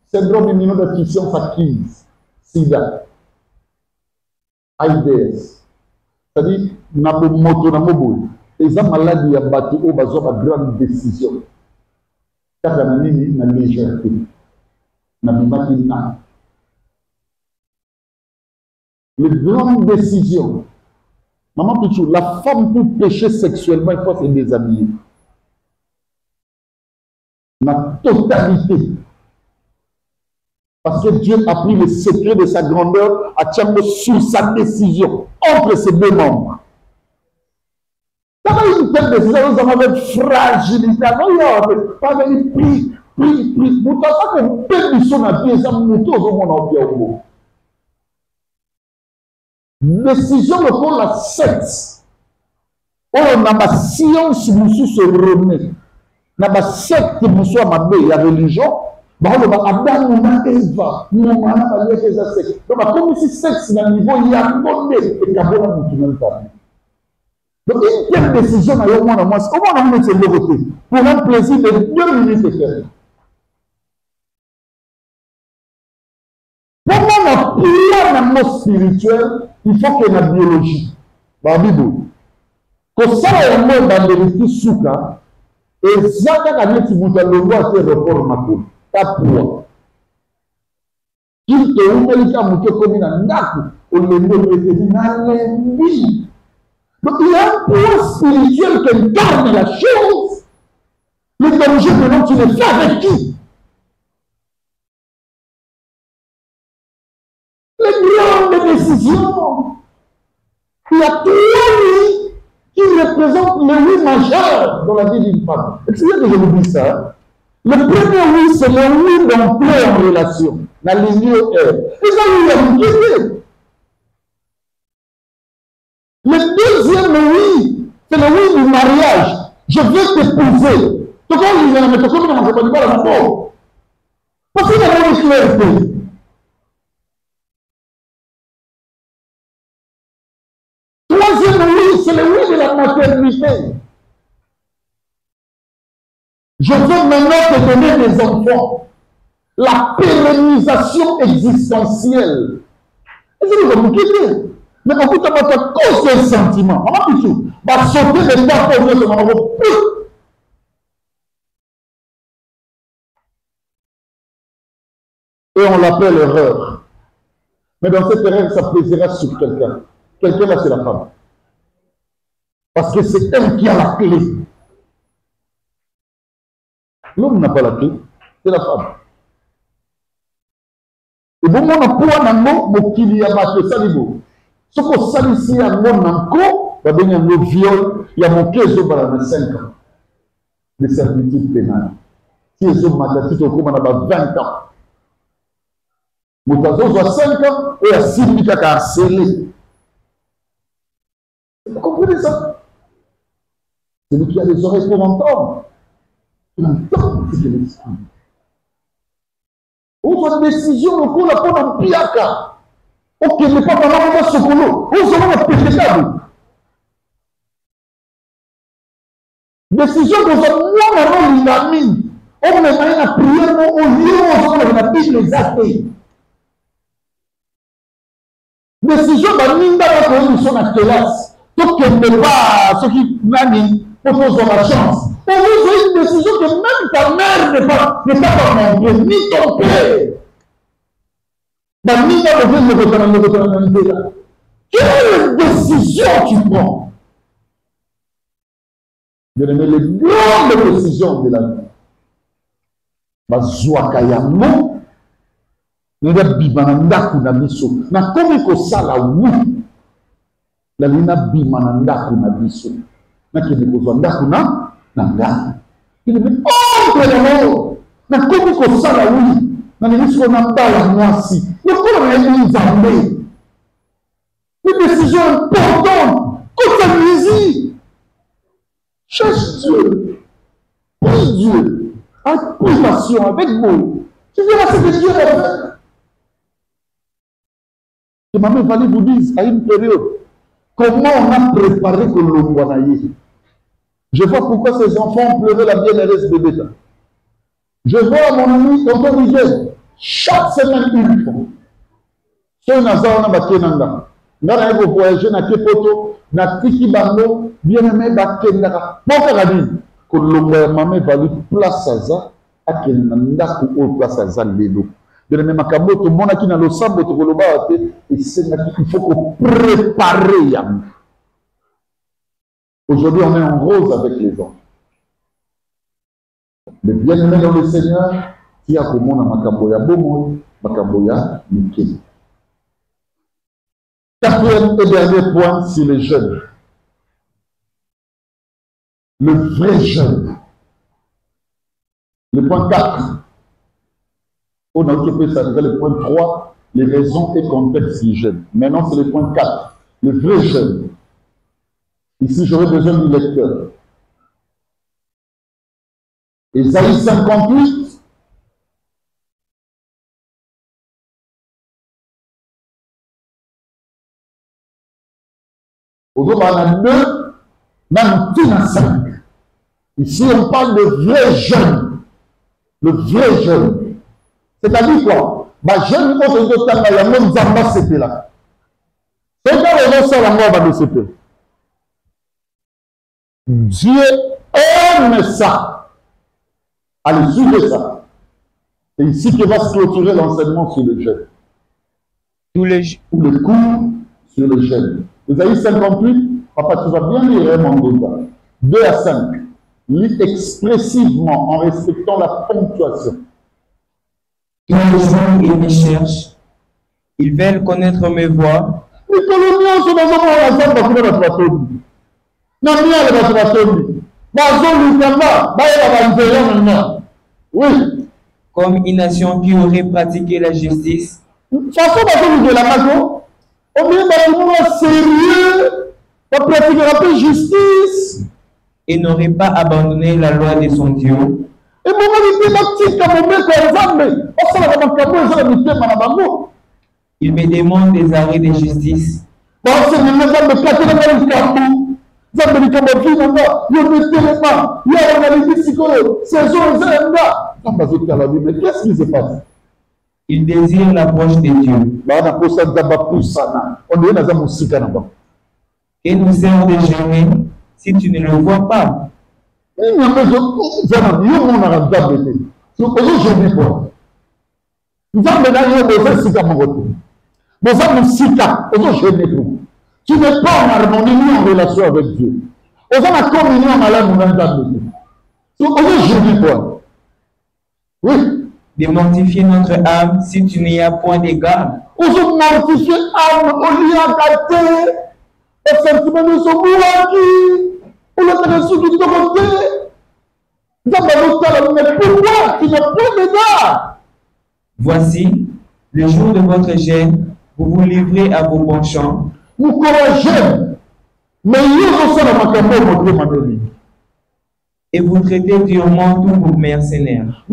syndrome immunodéficience acquise, sida, AIDS, c'est-à-dire, nabo moto na mobo, et ça maladie à bâti au bazo à grande décision. Car la nini na légèreté, na bimaki na. Les grandes décisions. Maman Pichou, la femme pour pécher sexuellement, il faut se déshabiller. La totalité. Parce que Dieu a pris le secret de sa grandeur à Tchambo sur sa décision entre ses deux membres. Quand une telle décision, nous avons une fragilité. Pas venir pris. Vous pensez que vous pouvez nous son appui et ça nous monte au monde en bien. Décision pour la secte. On a ma science, nous se remet. Na ba secte muso mabe ya religion ba lo ba Adam na Eva no mana ba yeke za secte donc comme si secte na niveau ya bonde et kabona mutu na famille donc une telle décision na yo mona moi comment on met ce côté pour un plaisir de 2 minutes et quelques a plein d'amour spirituel, il faut qu'il y ait une biologie. Dans la Bible. Quand ça est un mot dans le souka, et ça, quand on a dit que le roi est report Makoul, pas pour. Qu'il te ouvre les cas, comme il a un on le met dans l'ennemi. Donc il y a un point spirituel qui incarne la chose. Le danger maintenant, tu le fais avec qui? Les grandes décisions. Il y a trois oui qui représentent le oui majeur dans la vie d'une femme. Excusez que je vous dis ça. Le premier oui, c'est le oui d'entrée en relation. La ligne R. Et ça, il y a une question. Le deuxième oui, c'est le oui du mariage. Je veux t'épouser. Donc, on dit, mais comment on ne peut pas la mort? Parce qu'il y a une clarté. Troisième oui, c'est le oui de la maternité. Je veux maintenant te donner des enfants. La pérennisation existentielle. Et c'est ce que vous quittez. Mais quand vous avez cause des sentiments, on va plus tout. Va sauter des temps pour nous, on va plus. Et on l'appelle erreur. Mais dans cette erreur, ça plaisira sur quelqu'un. Quelqu'un là, c'est la femme. Parce que c'est elle qui a la clé. L'homme n'a pas la clé, c'est la femme. Et bon, on a pour un mot, mon qu'il y a marqué ça, ce qu'on sait ici, un mot encore, il y a un viol, il y a mon pied au bas de 5 ans de servitude pénale. Si ils ont maté, au cours, on a 20 ans. Mon oiseau a 5 ans et il y a 6 000 qui a harcelé. Vous comprenez ça? C'est lui qui a les oreilles pour entendre. Il entend ce qu'il exprime. Ou une décision, le coup, la peau d'un piaka. Ok, mais pas vraiment dans ce boulot. Ou c'est vraiment pétable. Décision que vous avez moi, il a mis. On me met à prier, au lieu où on a mis les athées. Décision de Minda va nous sommes à classe. Donc, il ne pas ceux qui n'ont pas la chance. Pour vous, c'est une décision que même ta mère n'est pas ton père, ni ton père. Quelle décision tu prends? Je remets les grandes décisions de la vie. Bazouakayamo, nga bimana ndaku na biso. Na komi ko sala wu. La lina bimana ndaku na biso. Na kemi ko ndaku na nga. Il me oh frère, na komi ko sala wu. Na biso na mbala mwasi. Ne komi na nzambe. Une décision importante. Comptabilise. Cherche Dieu. Prie Dieu. Avec passion, avec mots. Tu verras ce que Dieu va faire. Et ma mère Valérie vous dise, à une période, comment on a préparé que l'on voit. Je vois pourquoi ces enfants pleuraient la bienheureuse de bêta. Je vois mon ami Tonton Miguel, chaque semaine une fois. Ce Nazar n'a pas kenanga. N'a rien voyager, n'a pas poto, n'a tiki bango, bien aimé bakendaka. Bon, Karadi, que l'on voit ma mère Valérie place à ça, à kenanga ou place à ça l'élo. De même, tout le monde qui n'a le sang, il faut qu'on prépare. Aujourd'hui, on est en rose avec les gens. Le bien-aimé dans le Seigneur, qui a comme on a Makamboya Bomo, Makamboya Miki. Quatrième et dernier point, c'est les jeunes. Le vrai jeune. Le point 4. On a occupé ça, le point 3, les raisons et contextes du jeune. Maintenant, c'est le point 4, le vrai jeune. Ici, j'aurais besoin du lecteur. Ésaïe 58. Aujourd'hui, on a 2, même tout à 5. Ici, on parle de vrai jeune. Le vrai jeune. C'est-à-dire quoi? Bah, j'aime quand je dis que la même zamba c'était là. C'est quand les gens sont la mort va de ce peu. Dieu aime ça. Allez, suivez ça. C'est ici que va se clôturer l'enseignement sur le jeûne. Ou le cours sur le jeûne. Ésaïe 58, papa, tu vas bien lire mon gars. 2 à 5. Lis expressivement en respectant la ponctuation. Quand les gens ils me cherchent, ils veulent connaître mes voies. Les coloniaux sont dans un monde ensemble parce que notre bateau. Non, bien le bateau. Oui. Comme une nation qui aurait pratiqué la justice. Façon de la maison, on vient d'un monde sérieux, on pratiquera plus justice. Et n'aurait pas abandonné la loi de son Dieu. Et mon il me demande des arrêts de justice. Mais qu'est-ce qui se passe? Il désire l'approche de Dieu. Et nous sert de jeûner si tu ne le vois pas. Tu n'es pas en harmonie ni en relation avec Dieu. Aux gens la communion à la oui. De mortifier notre âme si tu n'y as point d'égard. Aux gens mortifier âme, au lieu à gâter, au sentiment de son mouraki, au lieu de se soucier de côté. Mais pourquoi tu n'as pas d'égard? Voici, le jour de votre jeûne, vous vous livrez à vos penchants. Nous courageux, mais nous aussi dans ma campagne, et vous traitez durement tous vos mercenaires.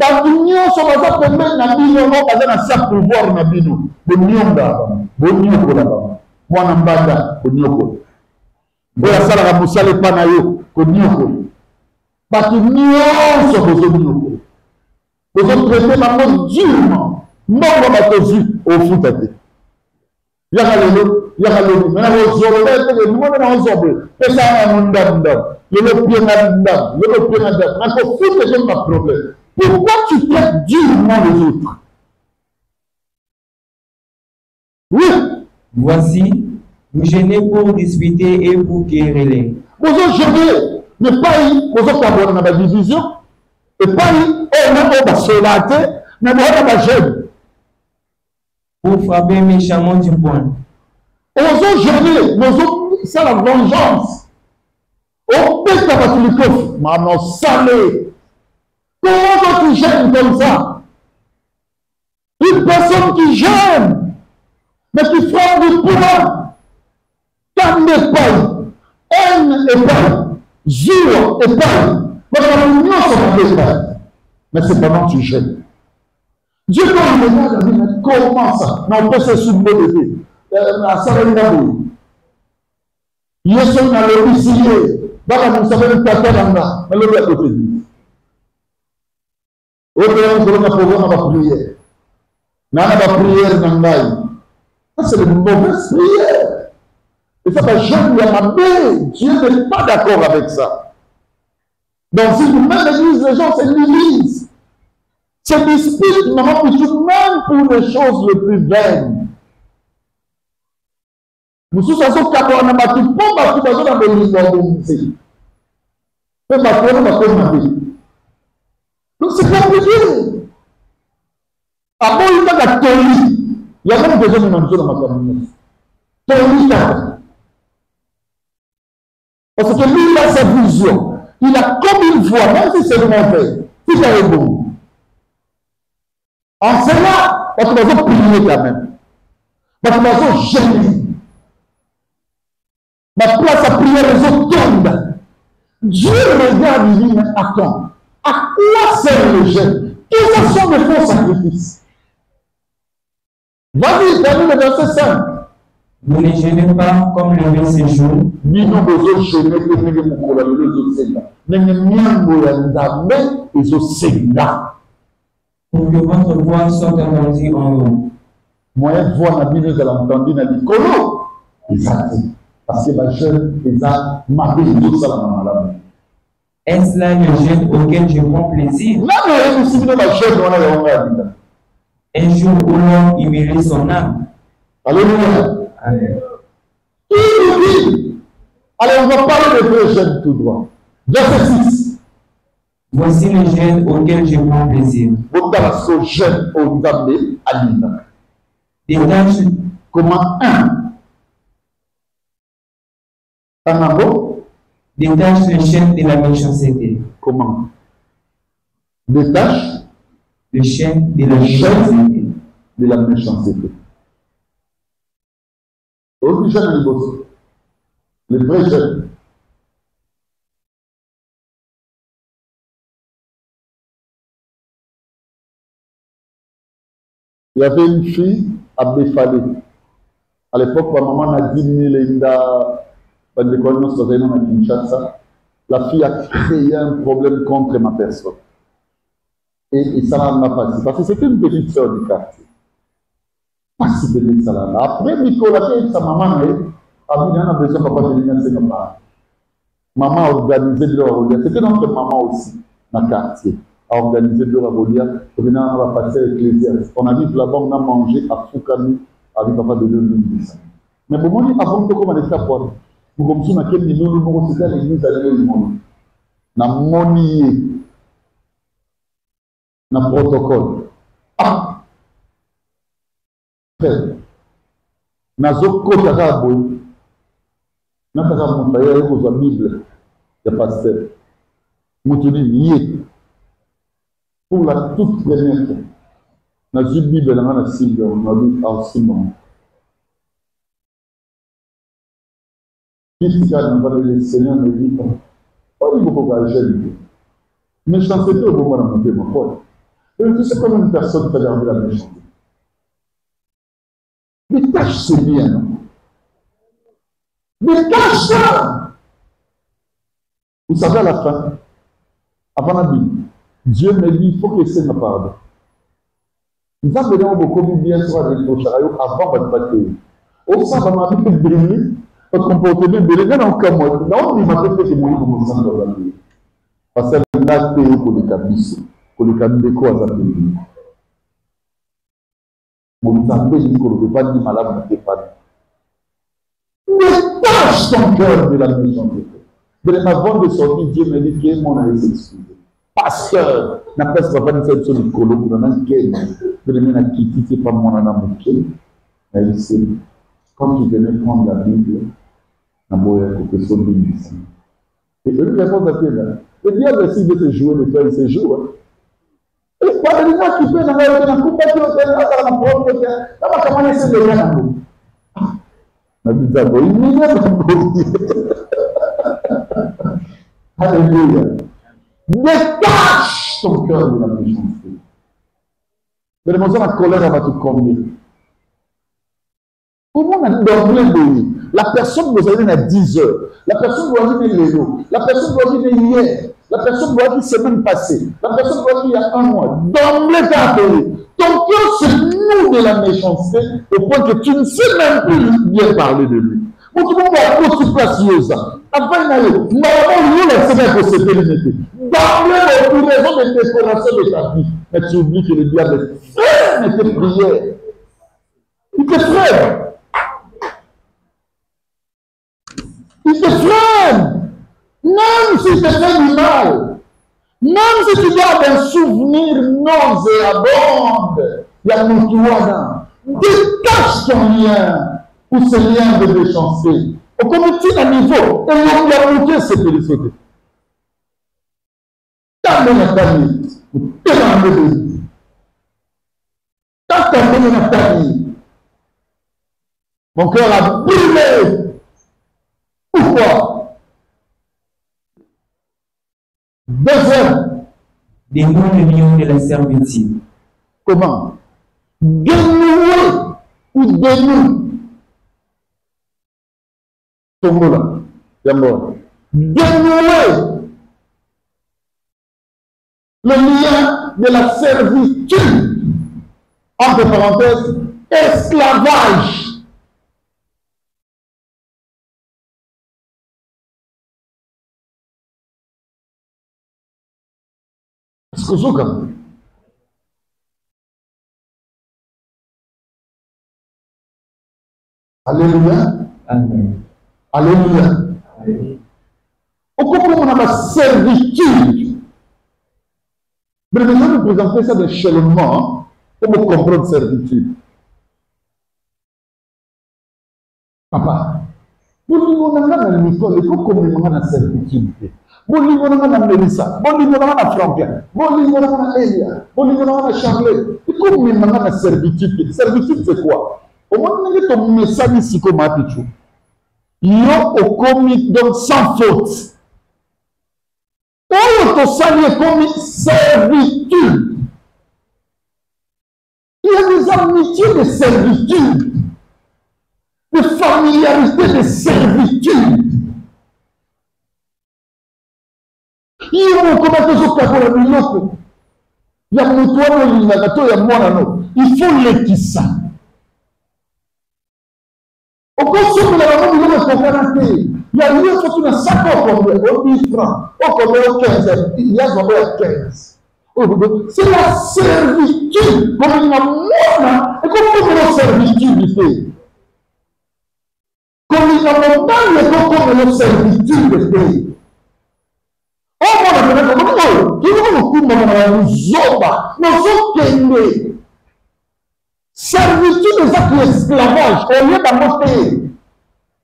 Pourquoi tu traites durement les autres? Oui. Voici, vous gênez pour disputer et vous quereller. Vous gênez, ne pas y, vous avez la division, et pas y, on a pas solaté, mais on a pas gêne. Pour frapper méchamment du poing. Aux gêner, c'est la vengeance. On peut pas le coffre, maman salé. Comment tu gênes comme ça? Une personne qui gêne, mais qui frappe du poing, calme et paille, haine et paille, jour et paille, mais dans l'union sont paille. Mais c'est pendant que tu gênes. Dieu, quand il regarde, il dit, comment ça? Mais on peut se soulever. À Saranabou. Yesu na l'officier. Baka msabeni takalanga. Mais l'autre à côté de lui. Autre on a pouvoir na prière. Nana ba prière nangai. Ça c'est une mauvaise prière. Et ça va jamais l'amener. Dieu n'est pas d'accord avec ça. Donc si vous mettez l'église, les gens c'est l'église. C'est dispute, maman, pour tout même pour les choses les plus vaines. Nous sommes en train de faire des choses dans le monde. Donc c'est compliqué. Après, il y a la théorie. Il y a même besoin de manger dans ma famille. Théorie, parce que lui, il a sa vision. Il a comme une voix, même si c'est mauvais, si c'est bon. En cela, tu vas prier quand même. Tu vas gêner. Ma place à prier, les autres tombent. Dieu regarde, il dit, mais attends, à quoi sert le jeûne? Quels sont les faux sacrifices? Vas-y, termine le verset 5. Vous ne jeûnez pas comme le verset jour. Ni nous devons jeûner que nous devons coller les autres seigneurs. Mais nous devons les autres seigneurs. pour que votre voix soit entendue en haut. Moyen voix n'a bien de l'entendre, n'a dit Colo. Exact. Parce que ma jeune, ils ont marqué tout ça dans la main. Est-ce là le jeûne auquel je prends plaisir? Non, mais vous savez, ma jeune, on a un Un jour où l'homme humilie son âme. Alléluia. Amen. Allez, on va parler de deux jeunes tout droit. Verset 6. Voici le jeûne auquel je prends plaisir. Vous avez ce jeune au Gambé à l'île. Détache, Comment un amour? détache le chêne de la méchanceté. Comment? Détache Le chêne de la le chêne méchanceté. de la méchanceté. Aucun jeune n'est beau. Le vrai jeune. Il y avait une fille à Befalé. À l'époque, ma maman a dit la fille a créé un problème contre ma personne. Et ça m'a passé. Parce que c'était une petite sœur du quartier. Pas si petite ça là. Après, Nicolas et sa maman a besoin de papa de l'union. Maman a organisé de leur relier. C'était notre maman aussi, dans le quartier. A organisé de leur relier. On va passer avec l'Ecclésiaste. On a dit là-bas, on a mangé à Foukami avec papa de l'union. Mais pour moi, avant que on ait à quoi, nous comme si on a quel niveau nous c'était l'église à l'église. Na moni, na protocole. Ah, frère, na zoko karaboy, na karaboy, il y a une Bible, il y a pasteur. Moutini lié pour la toute première fois. Na une Bible, na na Bible, on a lu en Simon. Qu'est-ce qu'il y a dans le Seigneur me dit pas? Pas du beaucoup de jeune. Méchanceté au moment de monter ma foi. Et tu sais comment une personne peut garder la méchanceté. Détache ce bien, non? Détache ça! Vous savez à la fin, avant la Bible, Dieu me dit, il faut que c'est ma pardon. Nous avons beaucoup de bien sur la réponse avant votre bataille. Au sein de ma vie, briller, votre comportement briller, non, comme moi. Non, il m'a fait que moi, comme ça, dans la vie. Parce que là, c'est pour les cabis. Pour les cabis de quoi, ça peut dire. Mon santé, il ne peut pas dire malade, ne peut pas dire. Détache ton cœur de la méchanceté. De avant de sortir, Dieu me dit que mon âme s'excuse. Pasteur, n'a pas ce pas dire sur le colo, pour un quel, de le mettre à quitter, c'est pas mon âme qui mais c'est quand tu venais prendre la Bible, la moelle, pour que ce soit une et eux, ils répondent à Dieu là. Le diable, s'il veut te jouer, le faire, il se joue. Et pas de gens qui peuvent dans la coupe, qui ont fait là, dans la propre terre. Là, on va comment essayer de rien en nous. La Bible d'abord, il n'y a pas. Alléluia. Détache ton cœur de la méchanceté. Mais l'émotion, la colère, elle va te combler. Comment on a dormi la personne doit aller à 10 heures. La personne doit venir l'élo. La personne doit venir hier. La personne doit venir semaine passée. La personne doit venir il y a un mois. D'emblée, t'as appelé. Ton cœur se noue de la méchanceté au point que tu ne sais même plus bien parler de lui. Bon, tout le monde va avoir tout place. Après, normalement, nous, la semaine pour se limiter. D'emblée, pour raison de décoration de ta vie. Mais tu oublies que le diable frère tes prières. Il te frère. Il te freine, même si tu fais du mal, même si tu gardes un souvenir nauséabond, il y a mon toi. Détache ton lien ou ce lien de méchanceté. Au comité à niveau, et il a monté cette félicité. T'as donné la famille, t'es dans le pays. T'as donné la famille. Mon cœur a brûlé. Pourquoi? Deuxième. Dénouer le lion de la servitude. Comment? Dénouer ou dénouer. Ton mot là. D'abord. Dénouer le lien de la servitude. Entre parenthèses, esclavage. Est-ce que vous comprenez? Alléluia. Amen. Alléluia. On comprend la servitude. Mais je vais vous présenter ça d'échelonnement pour vous comprendre servitude. Papa, vous avez la servitude. Vous avez la Mélissa, vous avez la Franklin, vous avez la Elia, vous avez la Charlotte. Vous avez la servitude. Servitude, c'est quoi? Au moment où vous avez un message ici comme Atichou, il y a au comique donc sans faute. Quand on s'allie comme servitude, il y a des amitiés de servitude, de familiarité de servitude. Il y a un comment il y a un toit, il faut l'étissa. Au consomme la maman, il y a eu surtout un sac au 10 francs, au 15, il y a 15. C'est la servitude, comme il y a moins, et comme la servitude. Comme il y a moins, comme la servitude. Servitude des actes d'esclavage, au lieu d'annoncer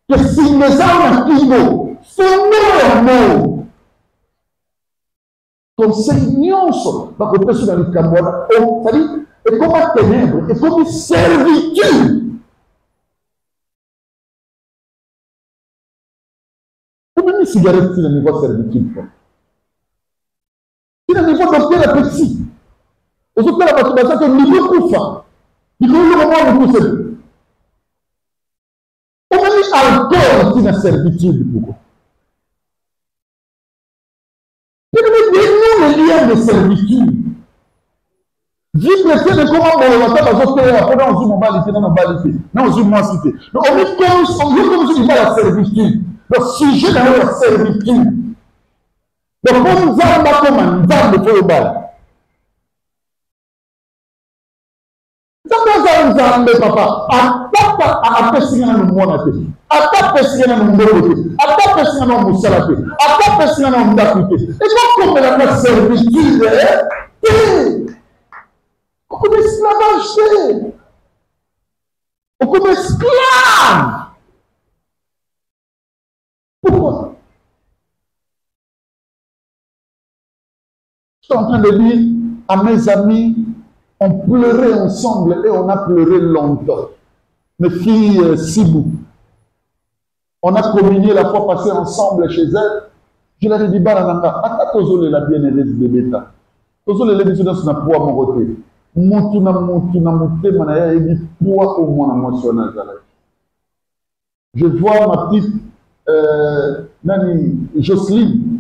que si les armes kilo, c'est mort. Conseil va couper sur le Cameroun, c'est-à-dire, et comme un ténèbre, et comme une servitude. Comment une cigarette, c'est le niveau de servitude? C'est le niveau de la petit. Aux autres, la masturbation, c'est le niveau de coufa. Il faut le moment de pousser. On a mis alcool qui est la servitude. Il y a des liens de servitude. Vivre le fait de comment on va faire dans notre pays, après on dit mon balité, non, non, on moi cité. Donc on est comme si on la servitude. Le sujet de la servitude. Donc on nous a comme un dame de feu au bal. Papa, à personne n'a le monde à faire. À personne n'a le monde à faire. À personne n'a le monde à faire. À personne n'a le monde à faire. Et donc, comme la servitude est comme esclavage, comme esclave. Pourquoi? Je suis en train de dire à mes amis, on pleurait ensemble et on a pleuré longtemps. Mes filles Sibou, on a communié la fois passée ensemble chez elles. Je leur ai dit, Barananga, attends, la bien-aimée de l'État. Tozole les bisous dans son poids mon côté. Montuna, manaya, et dit poids au moins émotionnel. Je vois ma petite Nani Jocelyne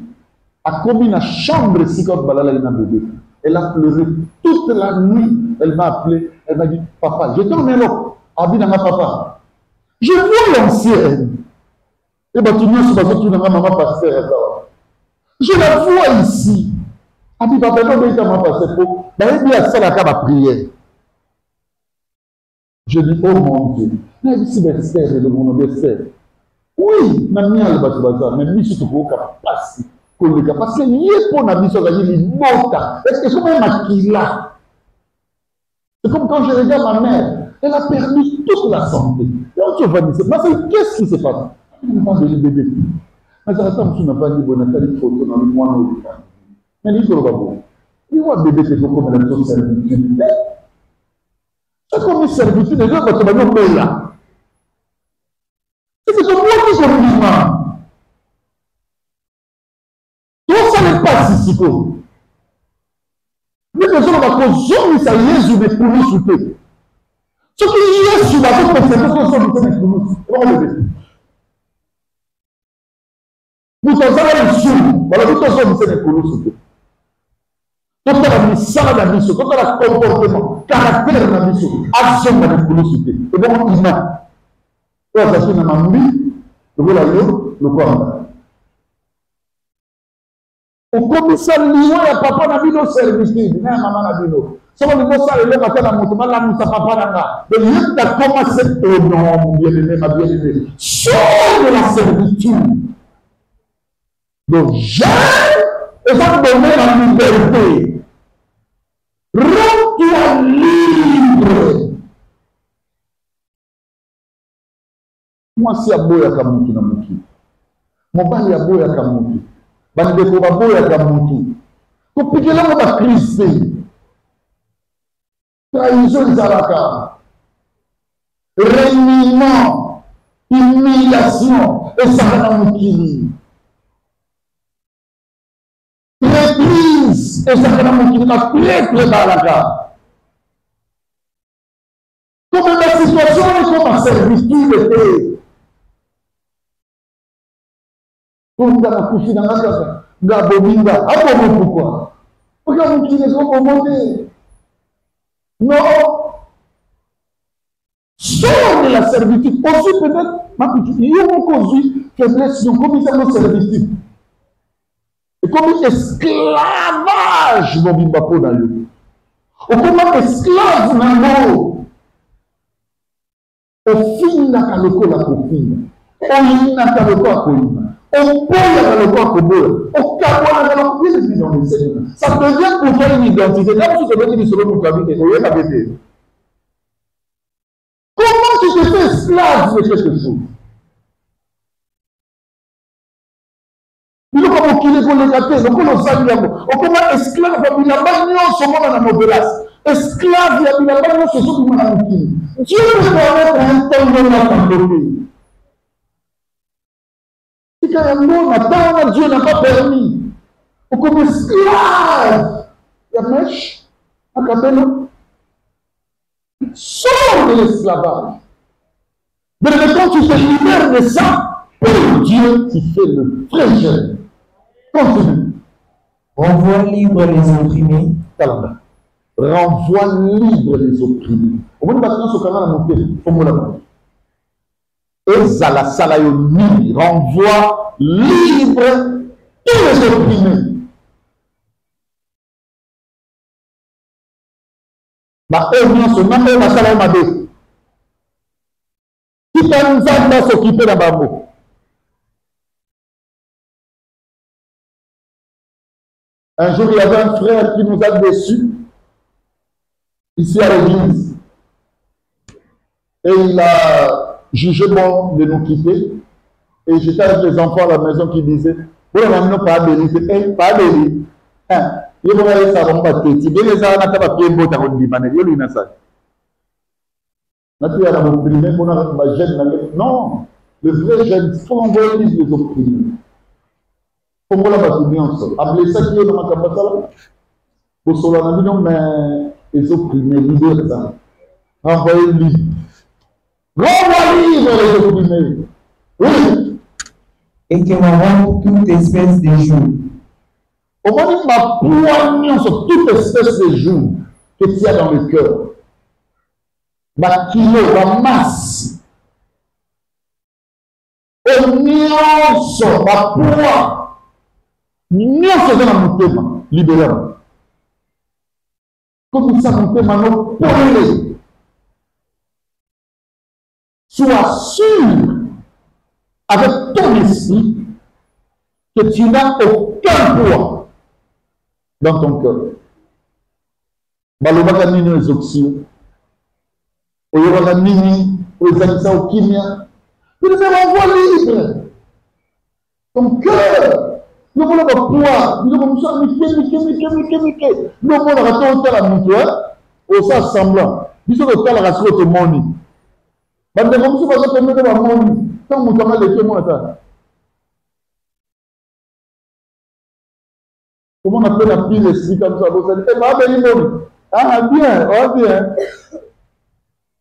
a commis la chambre si quand Balala est bébé. Elle a pleuré toute la nuit. Elle m'a appelé. Elle m'a dit, papa, je t'en ai là. Abinanga papa. Je vois l'ancienne. Et bah, tu n'as pas tout dans ma maman pasteur. Je la vois ici. Abi papa, non, mais il m'a passé pour. Bah, il dit à ça la prière. Je dis, oh mon Dieu. Là, ici, ben, c'est de mon obéisseur. Oui, ma mère, elle va te bazar. Mais lui, c'est tout pour passer. Parce que n'y est pas na biso gagné mota. Est-ce que c'est comme un maquilla? C'est comme quand je regarde ma mère, elle a perdu toute la santé. Et on se va dire, mais qu'est-ce qui se passe? Elle n'a pas de bébé. Mais attends, tu n'as pas dit bon, elle a une photo dans le mois de mais il faut le voir. Il voit bébé, c'est comme la chose servitude. C'est comme une servitude, les gens vont te dire, là. C'est comme moi qui suis musulman. Ça n'est pas ici. Mais les gens vont consommer ça, ils ont des poulies sous eux. Ce qui est sur la tête, c'est que sont des poulies. On va le dire. Vous avez un sou, voilà, vous avez des poulies sous eux. Donc, misala na biso, totala comportement, caractère na biso, action na bikolosité. Et bon, humain. Toi, ça na mambi, lokola yo, lokola. Okomisa liwa ya papa na bino servitude, na mama na bino. Somo ni ça le matin na moto, la musa papa na nga. De lieu t'as commencé au nom, bien-aimé, ma bien-aimée. Sors de la servitude. Donc, j'aime et ça te donne la liberté. Rends-toi libre. Moi, si à boya kamutu na mutu. Mobali ya boya kamutu. Bandeko ba boya kamutu. Kopikela mo ba crise. Trahison ezalaka. Reniement. Humiliation. Ezalaka na mokili. L'église, et ça va nous la plaie balaka. Comme la situation est comme un servitude était. Comme dans la couche dans la casa, dans la bominga, à quoi pourquoi? Pourquoi vous qui les ont commandés? Non. Sors de la servitude. Aussi peut-être, ma petite, il y a mon conduit, faiblesse, donc comme ils ont nos servitude. Et comme esclavage, mon bimbapo dans le. Ou comme esclave dans l'eau. Au fin n'a qu'à le coup la copine. Au n'a qu'à le coup à colline. Au bout n'a qu'à le coup à cobol. Au cabot n'a qu'à le coup à colline. Ça devient pour toi une identité. Là, tu te mets sur le famille. Au lieu d'habiter. Comment tu te fais esclave de quelque chose? Il faut qu'il ait les gâtés, donc on s'en vient. On commence esclave, il a pas mis son monde dans nos glaces. Esclave, il a pas mis son monde dans nos pays. Dieu peut permettre un temps dans notre pays. Si quand un attend, Dieu n'a pas permis. On commence esclave. Il y a mèche, à Capello. Sors de l'esclavage. Mais quand tu te libères de ça, pour Dieu, tu fais le vrai jeûne. Continue. Renvoie libre les opprimés. Renvoie libre les opprimés. Au moins, maintenant, ce canal a monté. Et Zala Salayoni renvoie libre tous les opprimés. Ma œuvre, ce nom est la Salayamade. Qui va s'occuper d'un bambou? Un jour, il y avait un frère qui nous a déçus, ici à l'église. Et il a jugé bon de nous quitter. Et j'étais avec les enfants à la maison qui disaient, pour le moment, pas béni, c'est pas béni. Il y a ça, on va têter. Il y a ça, on a pas pied beau, on dit, il y a ça. Non, le vrai jeune, il faut envoyer les opprimés. Comment la battu ensemble? Appelez ça qui est dans ma campagne. Pour cela, on a dit non, mais les opprimés, libérez ça. Envoyez libre. Renvoyez libre les opprimés. Oui. Et que l'on rende toute espèce de jour. On va dire ma poignée sur toute espèce de jour que tu as dans le cœur. Ma kilo, ma masse. Au nuance, ma poids. Nyonso eza na motema libérama komisa motema no polele. Sois sûr avec ton esprit que tu n'as aucun poids dans ton cœur. Balobaka nini ezokisio oyobaka nini oyezalisa okimia, tu devais renvoyer libre ton cœur. Nous voulons le poids, nous voulons ça, nous voulons la mutuelle, au ça semblant. Nous voulons la race de monde. Mais nous voulons pas se mettre dans le monde. Tant que nous avons les témoins. Comment on appelle la pile ici comme ça? Vous allez dire, ah bien, ah bien.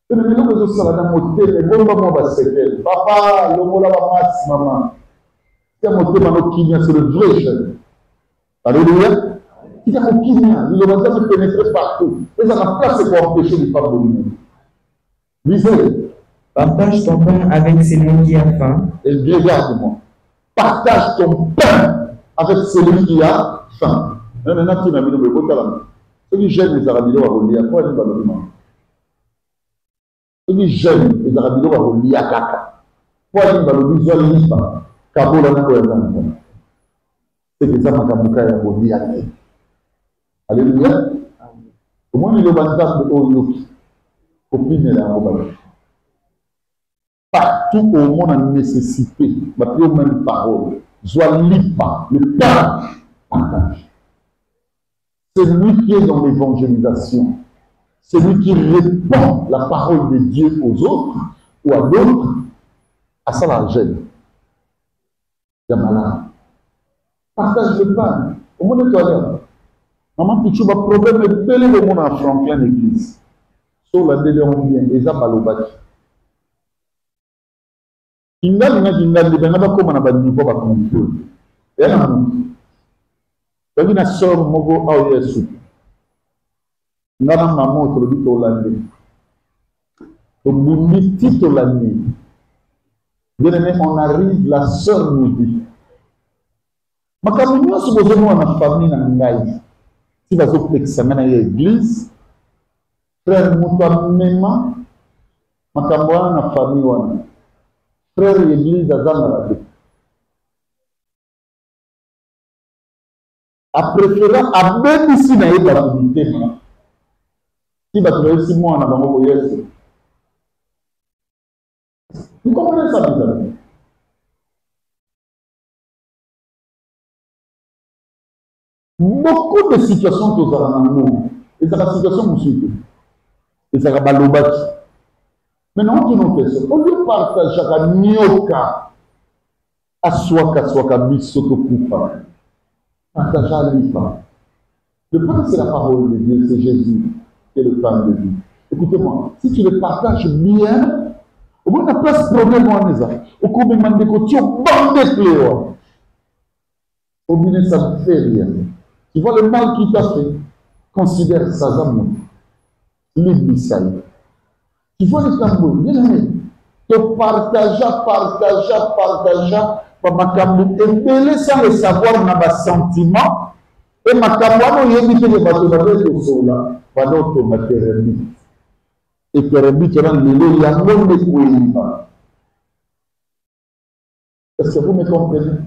Et nous voulons que ça dans mon thé, mais bon, va se faire. Papa, le mot là va passer, maman. C'est le vrai jeune. Alléluia. Il y a aucune lien. Il va se pénétrer partout. Et ça n'a place pour empêcher les femmes de l'humain. Lisez. Partage ton pain avec celui qui a faim. Et regarde-moi. Partage ton pain avec celui qui a faim. Ceux qui gênent les Arabes, ils vont relire. Quoi, ils vont le demander? Ceux qui gênent les Arabes, ils vont relire caca. Quoi, ils vont le visualiser? Kabola n'a pas été. C'est que ça m'a kabuka ya relire. Alléluia. Comment il va dire que Oyoki, copine la Robert. Partout où on a nécessité, ma plus même parole, soit libre, le pain, partage. Celui qui est dans l'évangélisation, celui qui répand la parole de Dieu aux autres ou à d'autres, à ça la gêne. Il y a malade. Partage le pain. Au monde de toi, maman, tu as un problème de belé le monde en Franklin l'église. Sur la délai on vient, et ça balobaki. Il y a des gens qui ont comme un abandon pour contrôle. Et là, il y a une sœur mogo à Yesu. Il y a une maman qui dit Holandais. Au dit Holandais. Bien aimé, on arrive, la sœur nous dit. Ma caméra, si vous avez une famille dans l'Angaï, si vous avez examiné l'église, frère Moutoua Mema, ma caméra dans la famille. Frère l'église à Zanarabé. A préféré à même ici dans la communauté. Qui va trouver 6 mois en avant de Yesu. Vous comprenez ça, mes amis? Beaucoup de situations que vous avez dans le monde, et c'est la situation que vous suivez. Et c'est la balobaki. Maintenant, on a une question. Au lieu de partager à Nyoka, à Swaka, Bisoto Kupa, partage à l'Ipa. Le pain, c'est la parole de Dieu, c'est Jésus qui est le pain de vie. Écoutez-moi, si tu le partages bien, au moins, on n'a pas ce problème en les a. Au cours de Mandeko, tu as bandé Cléo. Au milieu, ça ne fait rien. Tu vois le mal qu'il t'a fait, considère ça jamais. L'Ibissaï. Tu vois les tambours, bien aimé. Tu partages, pour ma camou, et sans le savoir, on a un sentiment, et ma camou, on y a mis les bateaux de Sola, pendant ton matériel. Et tu as mis le vélo, il y a un monde de Kouéima. Est-ce que vous me comprenez?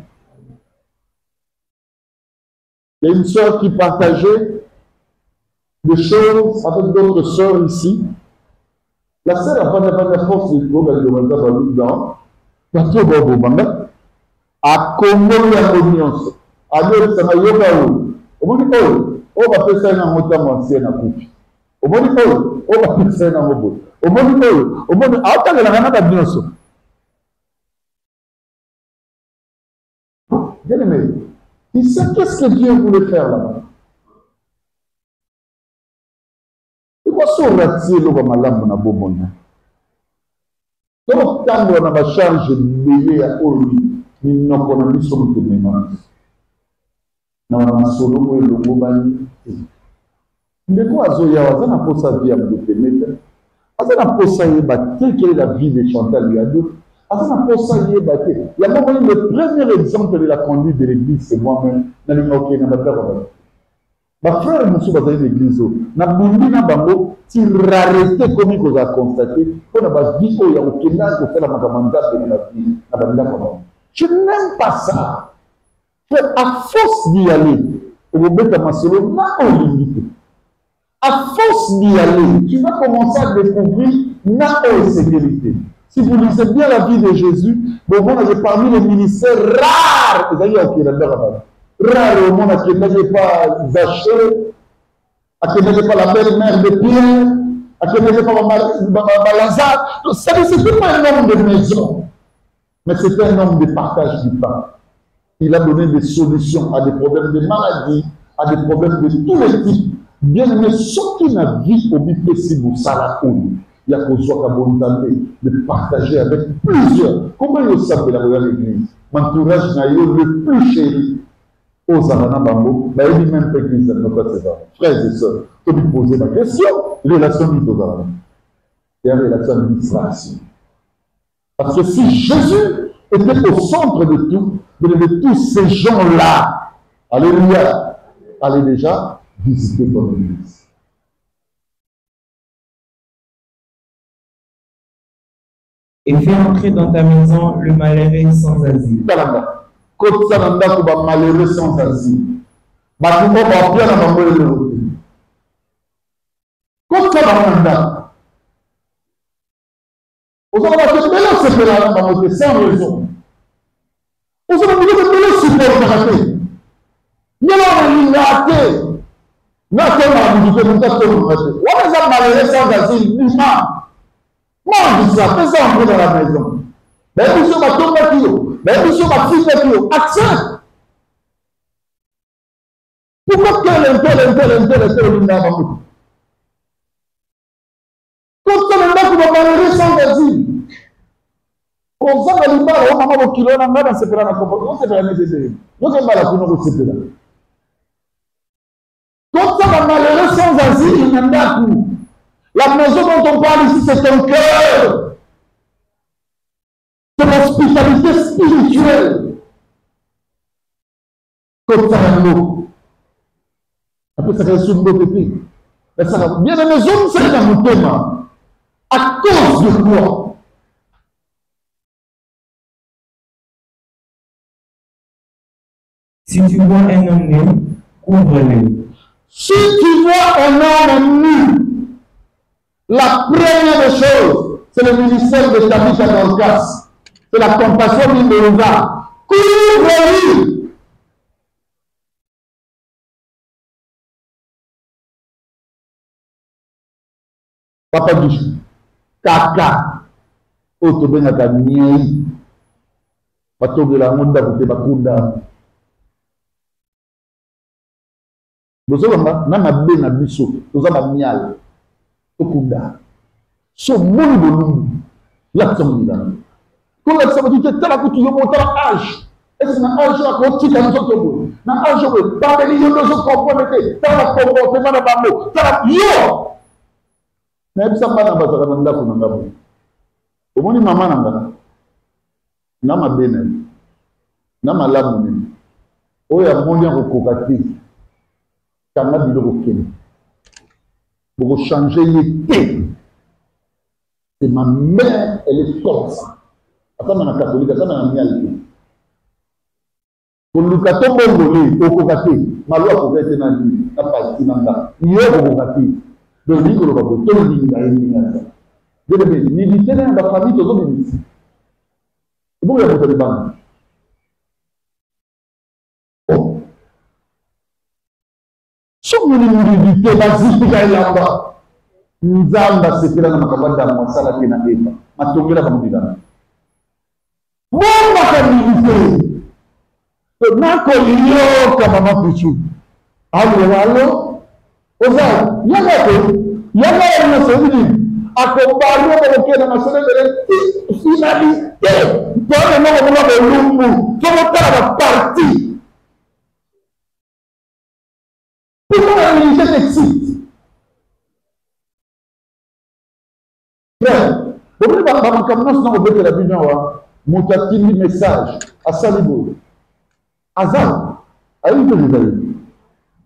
Il y a une sœur qui partageait des choses avec d'autres sœurs ici. La sœur n'a pas de force de trouver le monde dans bateau de Bobanga. À Congo, il y a une audience. À l'autre, ça va y avoir. Au moins, on va faire ça dans notre ancien couple. Au moins, on va faire ça dans notre couple. Au moins, à la rana d'audience. Bien aimé, tu sais qu'est-ce que Dieu voulait faire là-bas? Il va se retirer le malam na bomona. Donc, quand on a charge de veiller à Oli, nous n'avons pas son de mémoire. Nous avons solo et le gobani. Mais quoi, Zoya, on a posé sa vie à me définir. On a posé sa vie à quelle est la vie de Chantal Yadou. On a posé sa vie à quelle. Il y a le premier exemple de la conduite de l'église, c'est moi-même. Ma frère, nous sommes dans l'église. Na bundi na bango, ti rarité comme vous avez constaté, qu'on a dit qu'il y a aucun âge pour faire la magamanda de la vie. Je n'aime pas ça. À force d'y aller, au bout de ma solo, n'a pas limité. À force d'y aller, tu vas commencer à découvrir n'a pas sécurité. Si vous lisez bien la vie de Jésus, bon, j'ai parmi les ministères rares, vous avez qui est là-dedans. Rare au monde, à qui n'est pas Zachée, à qui n'est pas la belle-mère de Pierre, à qui n'est pas Lazare. C'est pas un homme de maison, mais c'est un homme de partage du pain. Il a donné des solutions à des problèmes de maladie, à des problèmes de tous les types. Bien aimé, ce qui n'a vu au BPC Boussalakoun, il y a qu'on soit à volonté de partager avec plusieurs. Comment ils savent la l'église? M'entourage n'a eu le plus chéri. aux Arana Bambo, mais il dit même que Christ ne peut pas se faire. Frères et sœurs, tu peux poser la question, relation aux Arana. Il y a une relation d'administration. Parce que si Jésus était au centre de tous ces gens-là, alléluia, allez déjà visiter ton église. Et fais entrer dans ta maison le malheureux sans asile. Quand ça n'a pas malheureux sans asile, bah tu vas pas bien la malheureux. Quand ça n'a pas, on va dire que là c'est là dans notre sans raison. On va dire que là c'est pour rater. Mais là on est raté. N'a pas mal du tout nous avons raté. On est malheureux sans asile, non. Mange ça, fais ça entrer dans la maison. Mais monsieur va tomber qui mais monsieur va filer qui accent. Pourquoi tel, quand ça ne va pas malheureux sans asile. On s'en va lui parler, on va au kilo, on va dans ce plan, on se fait nécessaire. Nous sommes là pour nous séparer. Quand ça va malheureux sans asile, il n'y a pas de coup. La maison dont on parle ici, c'est ton cœur. C'est l'hospitalité spirituelle. Comme ça, après, ça reste une beauté. Bien la maison, c'est dans mon thème. À cause de quoi? Si tu vois un homme nu, couvre-le. Si tu vois un homme nu, la première des choses, c'est le ministère de Tabitha Dorcas. C'est la compassion numéro 20. Couvre-lui. Papa dit, kaka, otobenaka nyei, batogela monda kote bakunda. Bozolamba, na mabe na biso, toza ba mial. Okunda. So moni bolumbu. La tsonga. Quand la tsonga tu te tala kutu yo motala âge. Est-ce que na âge la ko tika no soto. Na âge ko ba beli yo no so comprendre que tala comportement na bambo. Tala yo. Na bisa bana bazaka na ndako na ngabo. Omoni mama na ngana. Na mabene. Na malamu ni. Oya monya ko kokati. Kanga biloko kene. Pour changer l'été. Et ma mère, elle est comme ça. Attends, on a catholique, attends, on a mialité. Pour le catholique, on a kokati. Ma loi pour être dans lui. La partie nanda. Il y a kokati. Donc, il y a kokati. Tout le monde a une milité dans la famille, tout le monde. Et vous, il y a beaucoup de bandes. Somme ni milité, la zipika ilamba. Nzamba sekira na makabanda mwasala kena eva. Matongela kama bidana. Mwamba kamilite. Nako liyo kama mapichu. Alo. Oza, yaga ya nasabili. Akombalo kwa kena masala bere. Finalité. Kwa na mwa mwa lumbu. Kama kala parti. Pourquoi l'unité t'excite? Frère, vous voulez pas comme nous, on veut que la Bible monte un message à Salibo. Azal, à une de les amis.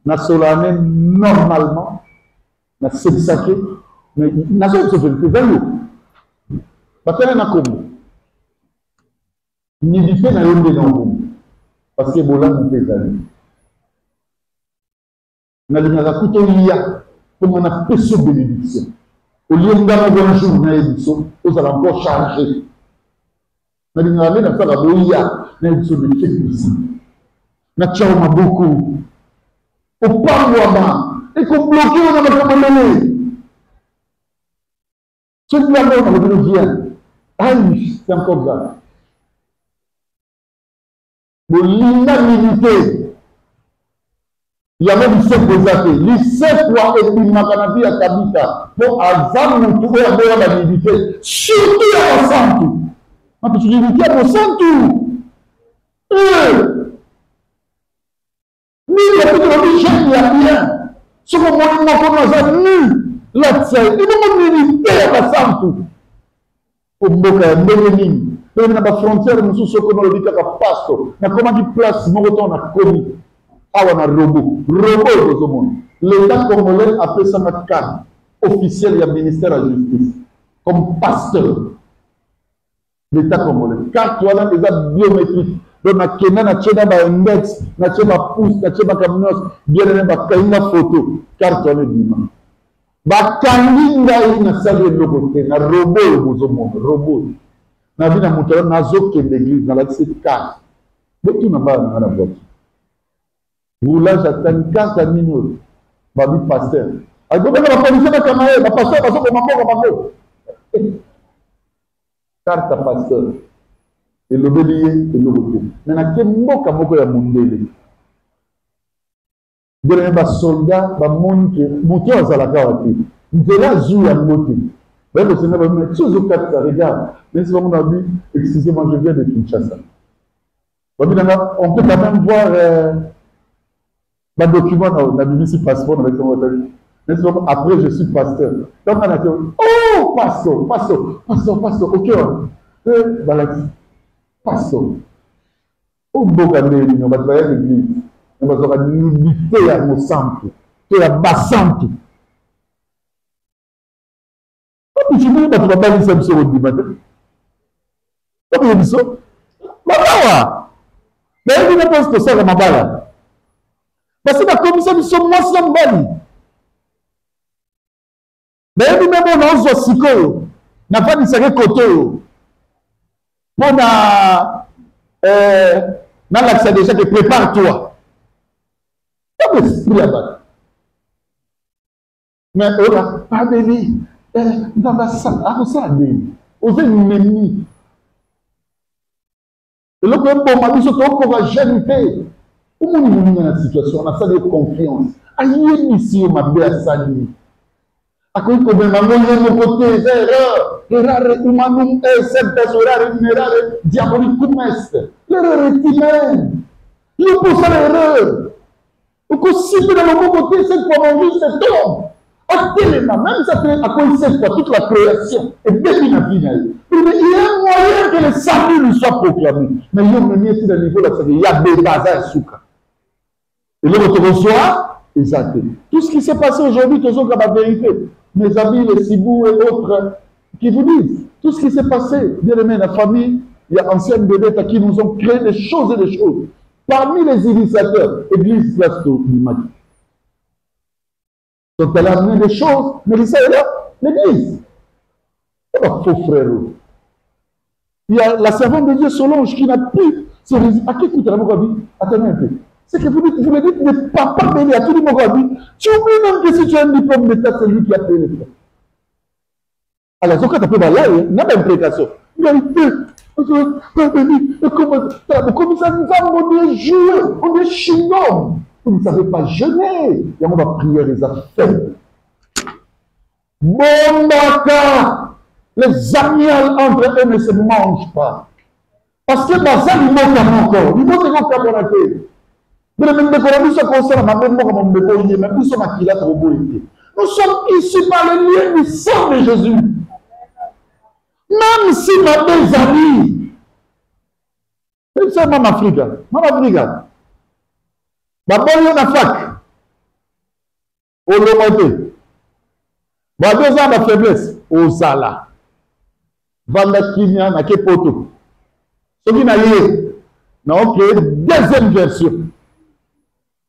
Na solane normalement, na sexaké, mais na seule chose que vous avez. Na comme n'hésitez na yon de non parce que bola mon pézali. Na linga kuto liya comme on a peso bénédiction. Au lieu de gagner un jour na édition, vous allez encore changer. Na linga na sala boya na édition de félicité. Na tchao mabuku. Au pangwama et qu'on bloque on a pas mené. Ce qui a bon on vient. Aïe, c'est encore ça. Bon l'inamilité. Il y a même 7 posés. Les 7 fois et puis Makanabi à Tabitha. Pour Azam, nous trouvons la milité. Surtout à Santou. Ma petite milité à Santou. il n'y a rien. Ce que moi, je nu, la tête, il m'a dit, il y a pas ça tout. Au Mboka, Mbélémine, il y a des frontières, nous sommes comme le dit, pasto, na comment tu places, mon retour, on a commis. Ah, on a robot dans le monde. L'État congolais appelle ça ma carte officielle du ministère de la Justice, comme pasteur. L'État congolais. Carte, voilà, les actes biométriques. Donc, na Kenya, na Tchèda, na index, na Tchèda pouce, na Tchèda caminos, bien aimé, na Kaina photo. Carte, on est dimanche. Ba kanginga ina salle de côté, na robot, vous au monde, robot. Na vie na moutara, na zoke l'église, na la cette carte. Mais tout n'a pas na voiture. Vous là, j'attends carte à minute. Ba vie pasteur. A gobe na police na kamaye, ba pasteur, ba soko mambo. Carte à pasteur. Et le bélier et le côté. Mais na kemboka moko ya mundele. Bien ba soldat ba monte moto azalaka wati. Ndela zu ya moto. Ben le Seigneur va me mettre toujours quatre regarde. Mais c'est mon ami, excusez-moi, je viens de Kinshasa. On peut quand même voir ma document dans la BBC passeport avec son hôtel. Mais après je suis pasteur. Donc on a dit oh pasteur, OK. Voilà. Pasteur. Au Bogandé, on va travailler avec l'église. On va avoir une unité à nos centres, à Bassanti. Et puis, je ne vais pas dire ça sur le dimanche. Comme il dit ça, mais il ne pense que ça va m'aballer. Parce que la commission de son mois sans bali. Mais il dit même on a un siko, n'a pas dit ça que côté. On a l'accès déjà que prépare-toi. Mais on n'a pas de vie. Dans la salle, aux ennemis. Et là, quand on m'a dit qu'on va jamais. Comment on est dans la situation? On a ça de confiance. Aïe, ici, on m'a bien sali. À quoi qu'on m'a envoyé mon côté, erreur, humanum, erreur diabolique, l'erreur est humaine. Il pousse à l'erreur. Au coup, si tu dans mon côté, c'est pour mon vie, c'est homme. Même ça fait à quoi il sait quoi, toute la création est définitive. Il y a un moyen que le salut lui soit proclamé. Mais il y a un niveau de niveau là, il y a des bases à souka. Et là, on te reçoit, exact. Tout ce qui s'est passé aujourd'hui, tout ça, la vérité. Mes amis, les Sibou et autres, qui vous disent, tout ce qui s'est passé, bien aimé, la famille, il y a anciennes bébêtes qui nous ont créé des choses et des choses. Parmi les initiateurs, Église Plasto, Limaki. Donc elle a amené des choses, mais ça est là, l'église. C'est un faux frère. Il y a la servante de Dieu Solange qui n'a plus. À qui écoute la Mogabi? Attendez un peu. C'est que vous le dites, mais papa béni à tout le Mogabi. Tu oublies même que si tu as un diplôme d'État, c'est lui qui a payé les frais. Alors, quand tu peux là, il n'y a pas d'imprécation. Il y a une comme ça, nous avons joué, on est chinois. Vous ne savez pas jeûner. Et on va prier les affaires. Bon matin, les amiales entre eux ne se mangent pas. Parce que dans ça, il manque encore. Il faut que vous ayez. Mais le même décoration, ça concerne ma même mort, mon bébé, même nous sommes à qui là, trop beau. Nous sommes issus par le lien du sang de Jésus. Même si ma deux amis, même si Maman Africa, Baboli na fac, au lomoté, ba 2 ans de faiblesse, au Zala, Vanda Kinya na Kepoto. Ce qui n'a lié, n'a créé deuxième version.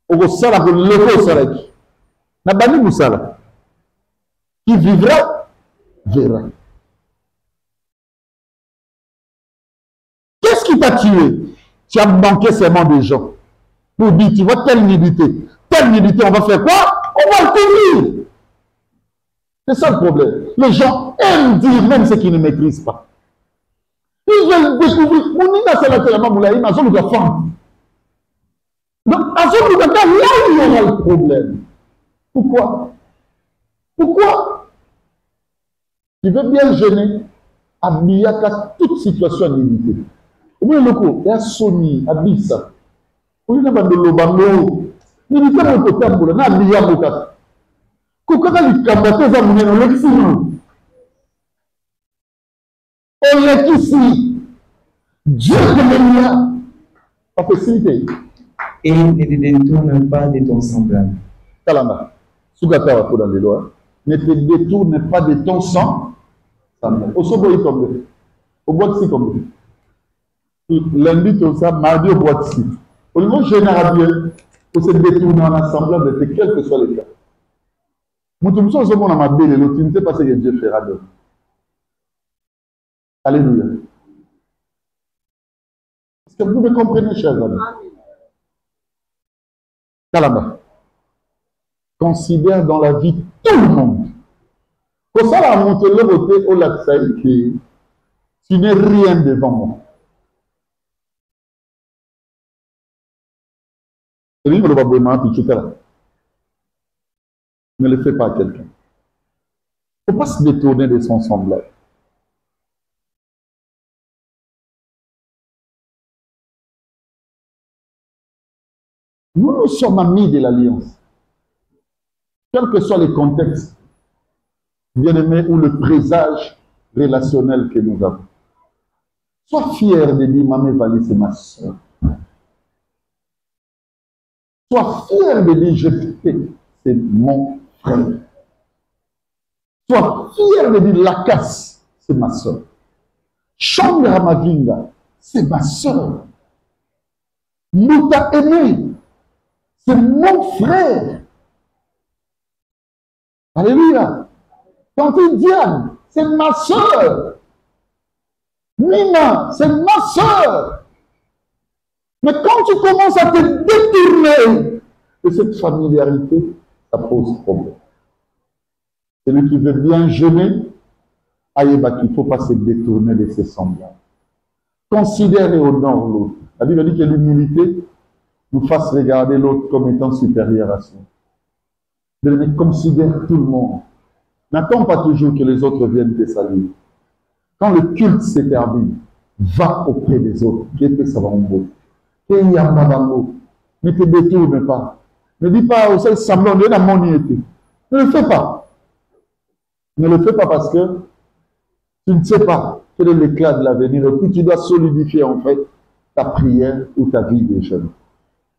Au Sala, pour le Saraki. N'a bani Moussala. Qui vivra, verra. Qu'est-ce qui t'a tué? Tu as manqué seulement des gens. Pour dire, tu vois, telle nudité, on va faire quoi? On va le tenir. C'est ça le problème. Les gens aiment dire même ce qu'ils ne maîtrisent pas. Ils veulent découvrir. On est dans la femme. Donc, à ce moment-là, là, il y aura le problème. Pourquoi? Tu veux bien jeûner à Biyaka, toute situation limitée. Au moins, le coup, il y a Sony, à Bissa. On est dans le bandeau. militaire okotambola na liya mokata kokaka likambo te eza monene olekisi no olekisi Dieu te bénira en facilité et ne te détourne pas de ton semblable. Kalamba sukata wa pour dans les lois ne te détourne pas de ton sang semblable osobo yi tombe au boîte si tombe lundi tout ça mardi au boîte si au niveau général pour se détourner en assemblée de quel que soit le cas. Moutoumso osobo na mabele lo tu ne sais pas ce que Dieu fera d'autre. Alléluia. Est-ce que vous me comprenez, chers amis? Kalamba. Considère dans la vie tout le monde. Pour ça, la montée le voter au lac qui tu n'es rien devant moi. Ne le fais pas à quelqu'un. Il ne faut pas se détourner de son semblable. Nous sommes amis de l'Alliance. Quels que soient les contextes, bien-aimés, ou le présage relationnel que nous avons. Sois fier de dire, Mamé Vali, c'est ma soeur. Sois fier de dire, je fais, c'est mon frère. Sois fier de dire, Lacasse, c'est ma soeur. Changra Mavinga, c'est ma soeur. Mouta Aimé, c'est mon frère. Alléluia. Quand il dit Diane, c'est ma soeur. Nina, c'est ma soeur. Mais quand tu commences à te détourner de cette familiarité, ça pose problème. Celui qui veut bien jeûner, il ne faut pas se détourner de ses semblables. Considère et honore l'autre. La Bible dit que l'humilité nous fasse regarder l'autre comme étant supérieur à soi. Mais considère tout le monde. N'attends pas toujours que les autres viennent te saluer. Quand le culte se termine, va auprès des autres. Ça va en beau. Ne te détourne pas. Ne dis pas au seul semblant de la monnaie. Ne le fais pas. Ne le fais pas parce que tu ne sais pas quel est l'éclat de l'avenir. Et puis tu dois solidifier en fait ta prière ou ta vie des jeunes.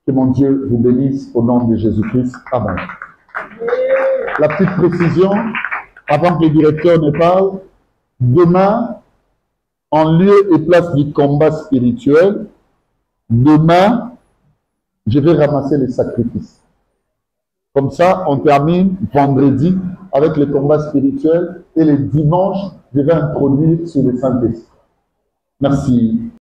Que mon Dieu vous bénisse au nom de Jésus-Christ. Amen. La petite précision, avant que le directeur ne parle, demain, en lieu et place du combat spirituel, demain, je vais ramasser les sacrifices. Comme ça, on termine vendredi avec le combat spirituel et le dimanche, je vais introduire sur le Saint-Esprit. Merci.